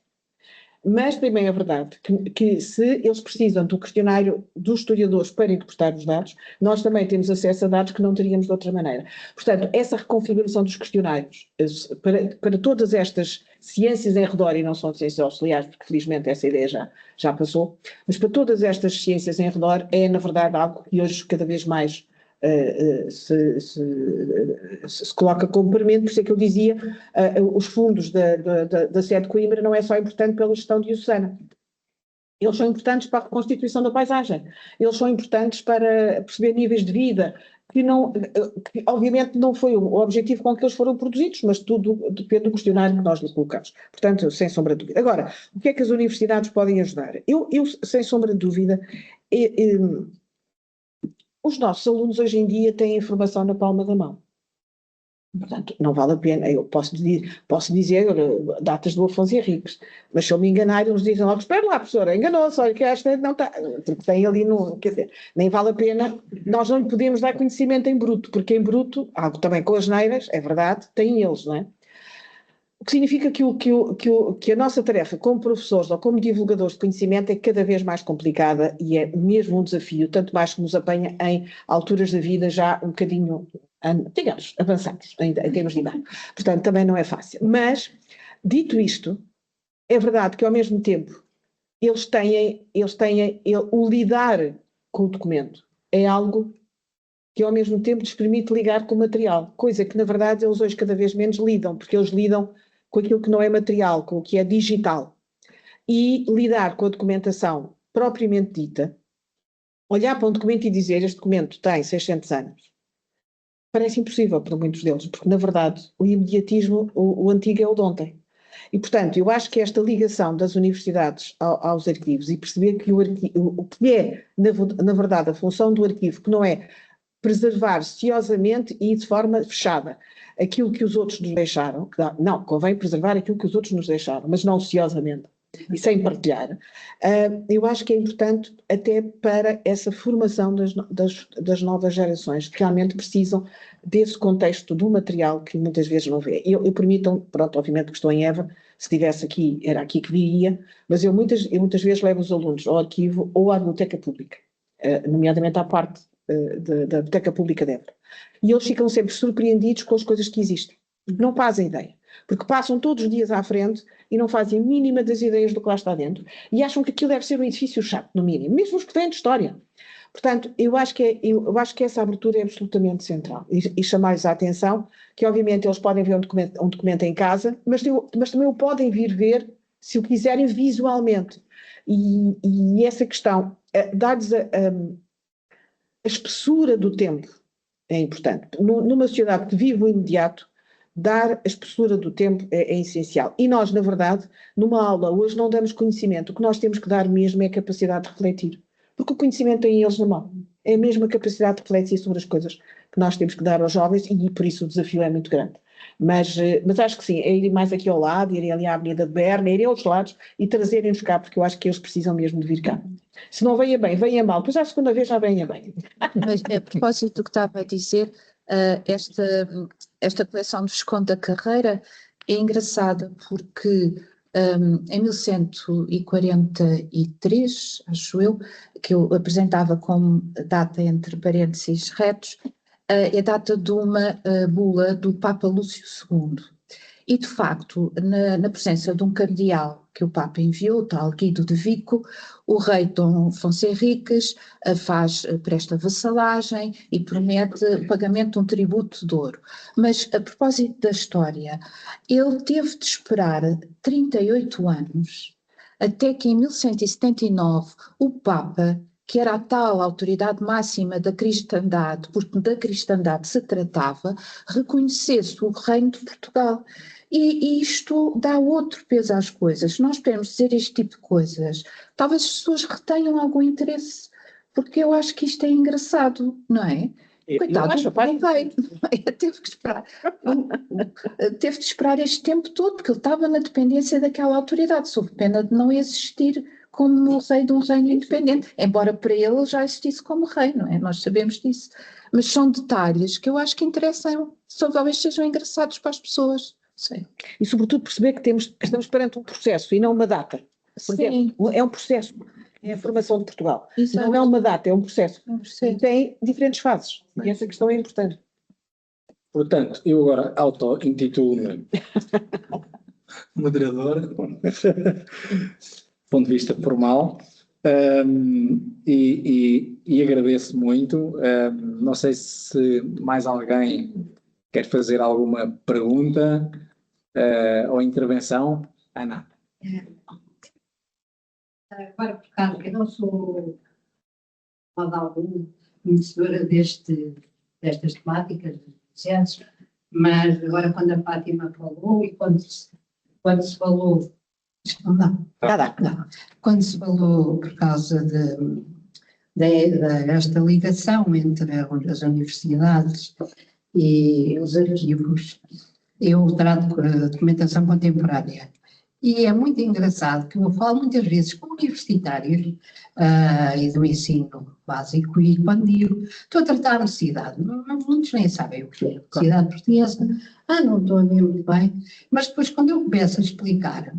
Mas também é verdade que se eles precisam do questionário dos historiadores para interpretar os dados, nós também temos acesso a dados que não teríamos de outra maneira. Portanto, essa reconfiguração dos questionários para todas estas ciências em redor, e não são ciências auxiliares, porque felizmente essa ideia já passou, mas para todas estas ciências em redor é, na verdade, algo que hoje cada vez mais se coloca como premente. Por isso é que eu dizia, os fundos da sede de Coimbra não é só importante pela gestão diocesana. Eles são importantes para a reconstituição da paisagem, eles são importantes para perceber níveis de vida, que obviamente não foi o objetivo com que eles foram produzidos, mas tudo depende do questionário que nós lhe colocamos. Portanto, sem sombra de dúvida. Agora, o que é que as universidades podem ajudar? Eu sem sombra de dúvida, os nossos alunos hoje em dia têm informação na palma da mão. Portanto, não vale a pena. Eu posso dizer datas do Afonso Henriques, mas se eu me enganar, eles dizem logo: espera lá, professora, enganou-se, olha que esta não está. Porque tem ali no. Quer dizer, nem vale a pena. Nós não lhe podemos dar conhecimento em bruto, porque em bruto, algo também com as neiras, é verdade, têm eles, não é? O que significa que a nossa tarefa como professores ou como divulgadores de conhecimento é cada vez mais complicada e é mesmo um desafio, tanto mais que nos apanha em alturas da vida já um bocadinho, digamos, avançados em termos de idade. Portanto, também não é fácil. Mas, dito isto, é verdade que ao mesmo tempo o lidar com o documento é algo que ao mesmo tempo lhes permite ligar com o material, coisa que na verdade eles hoje cada vez menos lidam, porque eles lidam com aquilo que não é material, com o que é digital. E lidar com a documentação propriamente dita, olhar para um documento e dizer: este documento tem 600 anos, parece impossível para muitos deles, porque na verdade o imediatismo, o antigo é o de ontem. E portanto, eu acho que esta ligação das universidades aos arquivos e perceber que o que é, na verdade, a função do arquivo, que não é preservar ciosamente e de forma fechada aquilo que os outros nos deixaram, não, convém preservar aquilo que os outros nos deixaram, mas não ciosamente e sem partilhar. Eu acho que é importante até para essa formação das novas gerações, que realmente precisam desse contexto do material que muitas vezes não vê. Eu permitam, pronto, obviamente que estou em Évora, se estivesse aqui, era aqui que viria, mas eu muitas vezes levo os alunos ao arquivo ou à biblioteca pública, nomeadamente à parte da Biblioteca Pública de Évora. E eles ficam sempre surpreendidos com as coisas que existem. Não fazem ideia. Porque passam todos os dias à frente e não fazem a mínima das ideias do que lá está dentro. E acham que aquilo deve ser um edifício chato, no mínimo. Mesmo os que vêm de história. Portanto, eu acho que essa abertura é absolutamente central. E chamar-lhes a atenção que, obviamente, eles podem ver um documento em casa, mas também o podem vir ver, se o quiserem, visualmente. E essa questão, dar-lhes a espessura do tempo é importante. Numa sociedade que vive o imediato, dar a espessura do tempo é essencial. E nós, na verdade, numa aula hoje não damos conhecimento. O que nós temos que dar mesmo é a capacidade de refletir. Porque o conhecimento tem eles na mão. É a mesma capacidade de refletir sobre as coisas que nós temos que dar aos jovens e por isso o desafio é muito grande. Mas acho que sim, é ir mais aqui ao lado, ir ali à Avenida de Berna, ir a outros lados e trazerem-nos cá, porque eu acho que eles precisam mesmo de vir cá. Se não venha bem, venha mal, depois à segunda vez já venha bem. Mas a propósito do que estava a dizer, esta coleção dos Contos da Carreira é engraçada porque em 1143, acho eu, que eu apresentava como data entre parênteses retos, é a data de uma bula do Papa Lúcio II. E, de facto, na presença de um cardeal que o Papa enviou, o tal Guido de Vico, o rei Dom Afonso Henriques presta vassalagem e promete o pagamento de um tributo de ouro. Mas, a propósito da história, ele teve de esperar 38 anos até que em 1179 o Papa, que era a tal autoridade máxima da cristandade, porque da cristandade se tratava, reconhecesse o reino de Portugal. E isto dá outro peso às coisas. Se nós podemos dizer este tipo de coisas, talvez as pessoas retenham algum interesse, porque eu acho que isto é engraçado, não é? Coitado, não veio, teve de esperar este tempo todo, porque ele estava na dependência daquela autoridade, sob pena de não existir como rei de um reino independente, embora para ele já existisse como rei, não é? Nós sabemos disso. Mas são detalhes que eu acho que interessam, talvez sejam engraçados para as pessoas. Sim. E sobretudo perceber que estamos perante um processo e não uma data. Porque é um processo, é a formação de Portugal. Exato. Não é uma data, é um processo. E tem diferentes fases. E essa questão é importante. Portanto, eu agora auto-intitulo-me moderador, do ponto de vista formal, e agradeço muito. Não sei se mais alguém quer fazer alguma pergunta ou intervenção. Ana. Agora, por causa que eu não sou de algum conhecedora destas temáticas, mas agora quando a Fátima falou e quando se falou, quando se falou por causa desta ligação entre as universidades e os arquivos. Eu trato a documentação contemporânea. E é muito engraçado que eu falo muitas vezes com universitários e do ensino básico, e quando digo, estou a tratar a necessidade, muitos nem sabem o que é necessidade portuguesa, não estou a ver muito bem, mas depois quando eu começo a explicar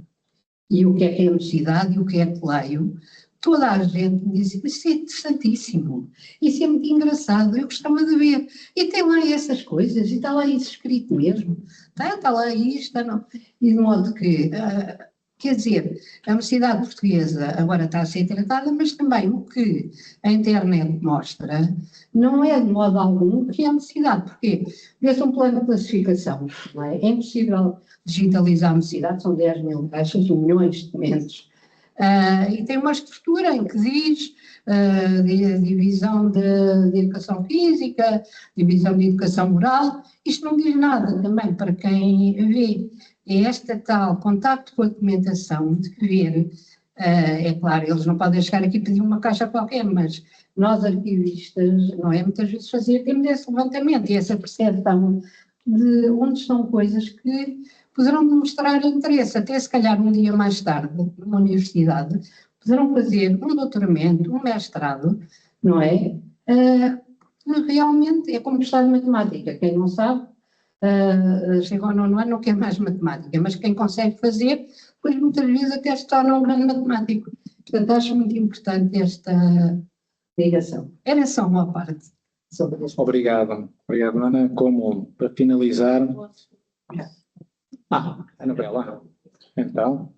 e o que é a necessidade e o que é que leio, toda a gente me diz, isso é interessantíssimo, isso é muito engraçado, eu gostava de ver, e tem lá essas coisas, e está lá isso escrito mesmo, está lá isto, não. E de modo que, quer dizer, a universidade portuguesa agora está a ser tratada, mas também o que a internet mostra não é de modo algum que é a necessidade, porque vê-se um plano de classificação, não é? É impossível digitalizar a necessidade, são 10 mil caixas, milhões de documentos. E tem uma estrutura em que diz divisão de educação física, divisão de educação moral. Isto não diz nada também para quem vê. É esta tal contacto com a documentação de ver, é claro, eles não podem chegar aqui e pedir uma caixa qualquer, mas nós arquivistas, não é? Muitas vezes temos esse levantamento e essa percepção de onde estão coisas que poderão demonstrar interesse, até se calhar um dia mais tarde, numa universidade, poderão fazer um doutoramento, um mestrado, não é? Realmente é como gostar de matemática. Quem não sabe, chega ao 9º ano, não quer mais matemática, mas quem consegue fazer, depois muitas vezes até se torna um grande matemático. Portanto, acho muito importante esta ligação. Era só uma parte sobre isso. Obrigado, Ana. Como para finalizar. Anabela, então.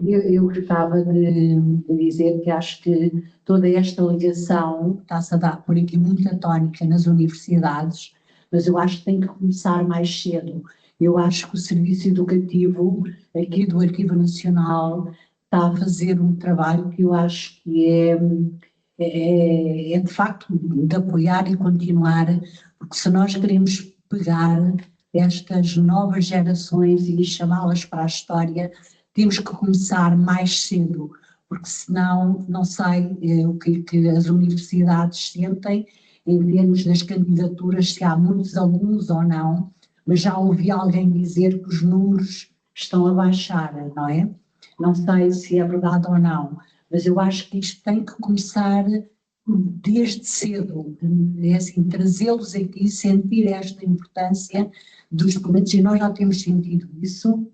Eu gostava de dizer que acho que toda esta ligação está-se a dar por aqui muita tónica nas universidades, mas eu acho que tem que começar mais cedo. Eu acho que o Serviço Educativo aqui do Arquivo Nacional está a fazer um trabalho que eu acho que é de facto de apoiar e continuar, porque se nós queremos pegar estas novas gerações e chamá-las para a história, temos que começar mais cedo, porque senão não sei o que as universidades sentem em termos das candidaturas, se há muitos alunos ou não, mas já ouvi alguém dizer que os números estão a baixar, não é? Não sei se é verdade ou não, mas eu acho que isto tem que começar desde cedo, é assim, trazê-los aqui, sentir esta importância dos documentos, e nós já temos sentido isso,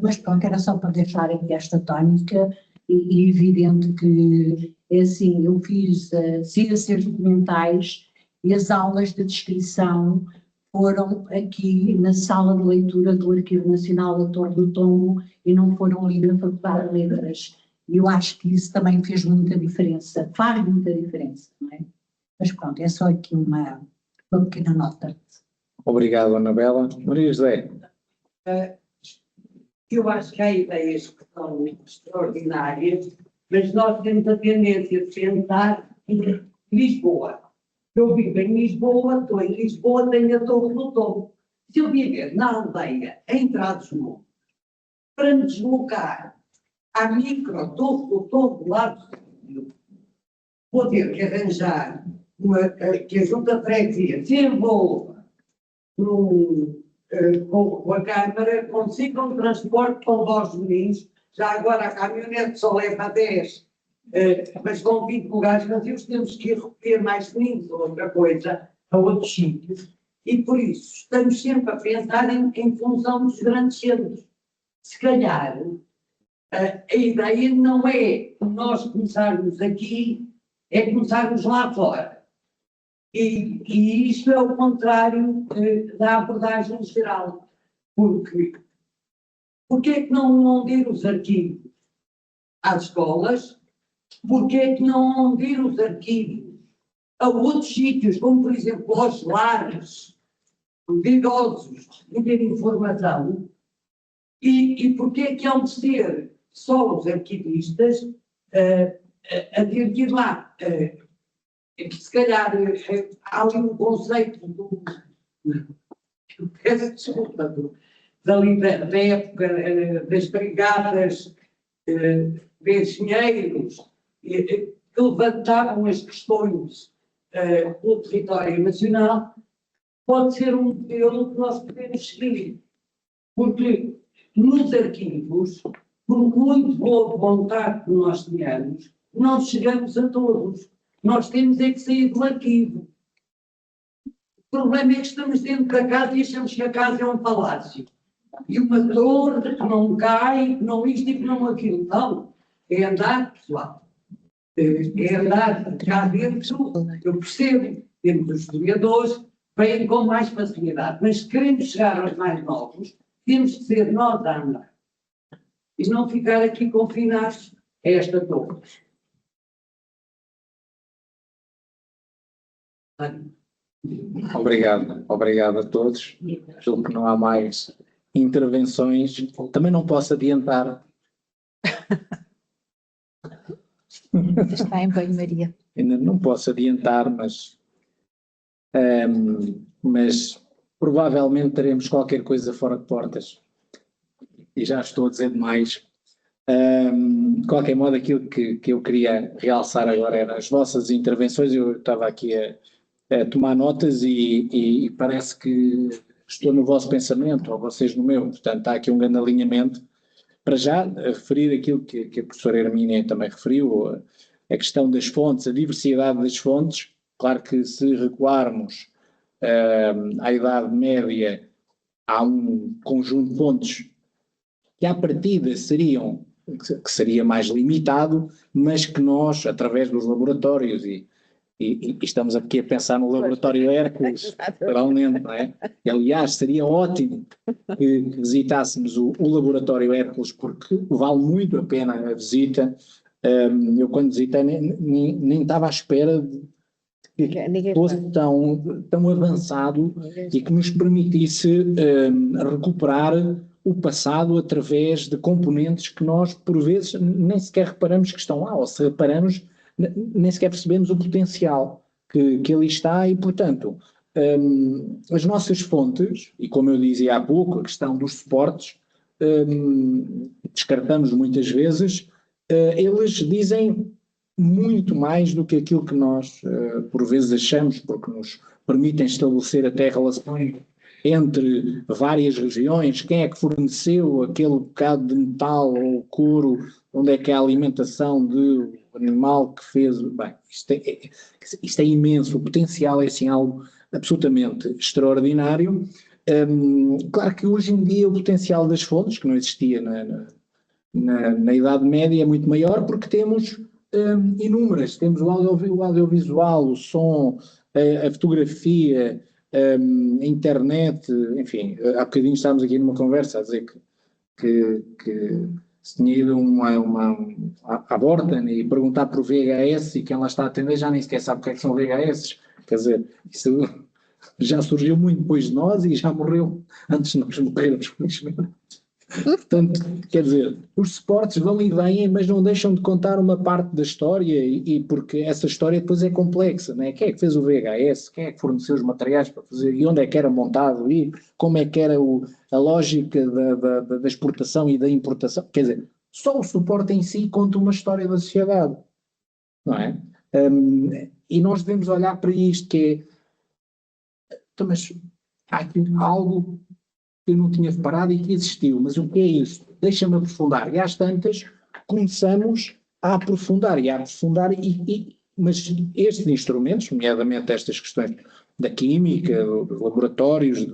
mas pronto, era só para deixar aqui esta tónica, e evidente que, é assim, eu fiz ciências documentais e as aulas de descrição foram aqui na sala de leitura do Arquivo Nacional da Torre do Tombo e não foram ali na Faculdade de Letras. E eu acho que isso também fez muita diferença, faz muita diferença, não é? Mas pronto, é só aqui uma pequena nota. Obrigado, Anabela. Maria José. Eu acho que há ideias que são extraordinárias, mas nós temos a tendência de pensar em Lisboa. Eu vivo em Lisboa, estou em Lisboa, tenho a Torre do Tombo. Se eu viver na aldeia, em Trás-os-Montes, para me deslocar à micro Torre do Tombo lá do centro, vou ter que arranjar que a Junta de Freguesia se envolva com a Câmara, consiga um transporte com vós meninos. Já agora a caminhonete só leva 10, mas com 20 lugares vazios, temos que ir recolher mais meninos ou outra coisa a outros sítios. E por isso estamos sempre a pensar em função dos grandes centros. Se calhar a ideia não é nós começarmos aqui, é começarmos lá fora. E isto é o contrário da abordagem geral, porque é que não ir os arquivos às escolas? Porque é que não ir os arquivos a outros sítios, como por exemplo aos lares de idosos, de ter informação? E porque é que hão de ser só os arquivistas a ter que ir lá? Se calhar há ali um conceito peço desculpa, da época das brigadas de engenheiros que levantavam as questões pelo território nacional, pode ser um modelo que nós podemos seguir. Porque nos arquivos, por muito boa vontade que nós tenhamos, não chegamos a todos. Nós temos é que sair do arquivo. O problema é que estamos dentro da casa e achamos que a casa é um palácio. E uma torre que não cai, que não isto e que não aquilo. Não. É andar, pessoal. É andar cá dentro. Eu percebo. Temos os historiadores, vêm com mais facilidade. Mas se queremos chegar aos mais novos, temos de ser nós a andar. E não ficar aqui confinados a esta torre. Obrigado a todos. Julgo que não há mais intervenções. Também não posso adiantar. Está em banho-maria. Ainda não posso adiantar, mas provavelmente teremos qualquer coisa fora de portas. E já estou a dizer demais. De qualquer modo, aquilo que eu queria realçar agora eram as vossas intervenções. Eu estava aqui a tomar notas e parece que estou no vosso pensamento, ou vocês no meu. Portanto, há aqui um grande alinhamento. Para já, referir aquilo que a professora Hermínia também referiu, a questão das fontes, a diversidade das fontes. Claro que se recuarmos à Idade Média, há um conjunto de fontes que à partida que seria mais limitado, mas que nós, através dos laboratórios, e estamos aqui a pensar no laboratório Hércules, realmente, não é? E, aliás, seria ótimo que visitássemos o laboratório Hércules, porque vale muito a pena a visita. Eu, quando visitei, nem estava à espera de que fosse tão avançado e que nos permitisse recuperar o passado através de componentes que nós, por vezes, nem sequer reparamos que estão lá, ou se reparamos, nem sequer percebemos o potencial que ali está e, portanto, as nossas fontes, e como eu dizia há pouco, a questão dos suportes, descartamos muitas vezes, eles dizem muito mais do que aquilo que nós, por vezes, achamos, porque nos permitem estabelecer até relações entre várias regiões, quem é que forneceu aquele bocado de metal ou couro, onde é que é a alimentação do animal que fez. Bem, isto é imenso, o potencial é assim algo absolutamente extraordinário. Claro que hoje em dia o potencial das fontes, que não existia na Idade Média, é muito maior, porque temos inúmeras, temos o audiovisual, o som, a fotografia, a internet, enfim. Há bocadinho estávamos aqui numa conversa a dizer que se tinha ido à Vorten e perguntar por VHS, e quem lá está a atender já nem sequer sabe o que é que são VHS. Quer dizer, isso já surgiu muito depois de nós e já morreu antes de nós morrermos, felizmente. Portanto, quer dizer, os suportes vão e vêm, mas não deixam de contar uma parte da história, e porque essa história depois é complexa, não é? Quem é que fez o VHS? Quem é que forneceu os materiais para fazer? E onde é que era montado? E como é que era a lógica da exportação e da importação? Quer dizer, só o suporte em si conta uma história da sociedade, não é? E nós devemos olhar para isto, que é... Então, mas há aqui algo que eu não tinha reparado e que existiu, mas o que é isso? Deixa-me aprofundar. E às tantas começamos a aprofundar, mas estes instrumentos, nomeadamente estas questões da química, dos laboratórios,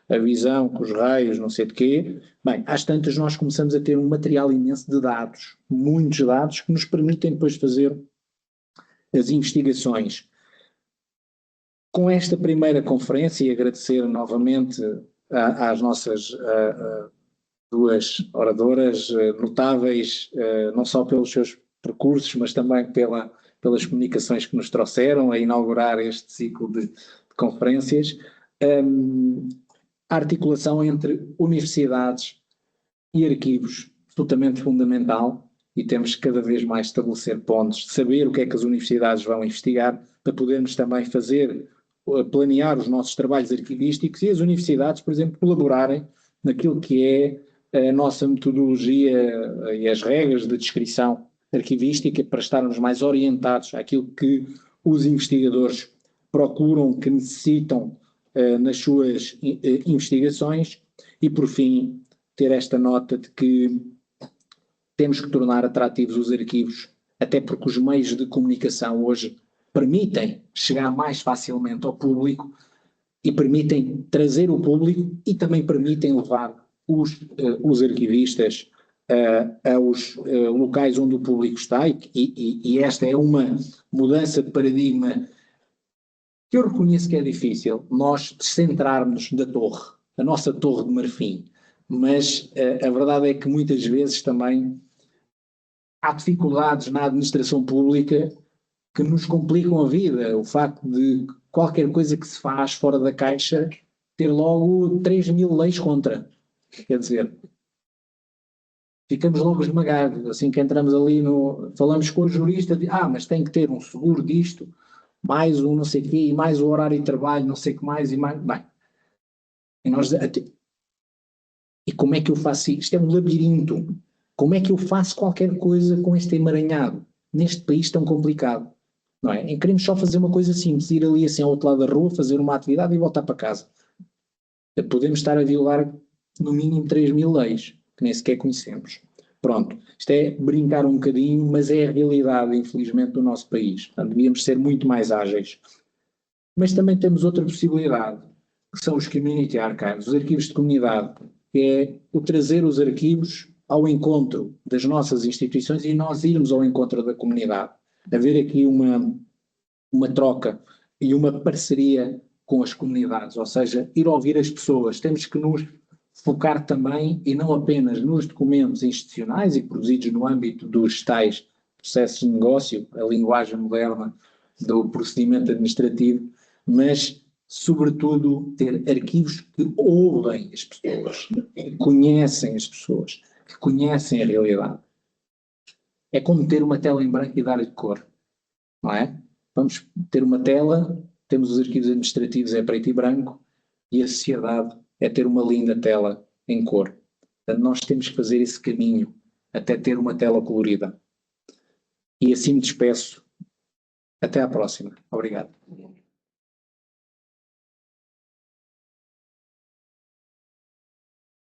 a visão com os raios, não sei de quê, bem, às tantas nós começamos a ter um material imenso de dados, muitos dados, que nos permitem depois fazer as investigações. Com esta primeira conferência, e agradecer novamente às nossas duas oradoras notáveis, não só pelos seus percursos, mas também pelas comunicações que nos trouxeram a inaugurar este ciclo de conferências, a articulação entre universidades e arquivos, absolutamente fundamental, e temos que cada vez mais estabelecer pontos, saber o que é que as universidades vão investigar, para podermos também planear os nossos trabalhos arquivísticos, e as universidades, por exemplo, colaborarem naquilo que é a nossa metodologia e as regras de descrição arquivística, para estarmos mais orientados àquilo que os investigadores procuram, que necessitam nas suas investigações e, por fim, ter esta nota de que temos que tornar atrativos os arquivos, até porque os meios de comunicação hoje permitem chegar mais facilmente ao público e permitem trazer o público e também permitem levar os arquivistas aos locais onde o público está e esta é uma mudança de paradigma que eu reconheço que é difícil, nós descentrarmos da torre, a nossa torre de marfim, mas a verdade é que muitas vezes também há dificuldades na administração pública que nos complicam a vida, o facto de qualquer coisa que se faz fora da caixa ter logo 3.000 leis contra, quer dizer, ficamos logo esmagados, assim que entramos ali falamos com o jurista, mas tem que ter um seguro disto, mais um não sei o quê, e mais o horário de trabalho, não sei o que mais, e mais, bem, e como é que eu faço isto? Isto é um labirinto, como é que eu faço qualquer coisa com este emaranhado, neste país tão complicado, não é? Em queremos só fazer uma coisa simples, ir ali assim ao outro lado da rua, fazer uma atividade e voltar para casa. Podemos estar a violar no mínimo 3.000 leis, que nem sequer conhecemos. Pronto, isto é brincar um bocadinho, mas é a realidade, infelizmente, do nosso país. Portanto, devíamos ser muito mais ágeis. Mas também temos outra possibilidade, que são os community archives, os arquivos de comunidade, que é o trazer os arquivos ao encontro das nossas instituições e nós irmos ao encontro da comunidade. Haver aqui uma troca e uma parceria com as comunidades, ou seja, ir ouvir as pessoas. Temos que nos focar também, e não apenas nos documentos institucionais e produzidos no âmbito dos tais processos de negócio, a linguagem moderna do procedimento administrativo, mas, sobretudo, ter arquivos que ouvem as pessoas, que conhecem as pessoas, que conhecem a realidade. É como ter uma tela em branco e dar-lhe cor, não é? Vamos ter uma tela, temos os arquivos administrativos é preto e branco, e a sociedade é ter uma linda tela em cor. Portanto, nós temos que fazer esse caminho até ter uma tela colorida. E assim me despeço. Até à próxima. Obrigado.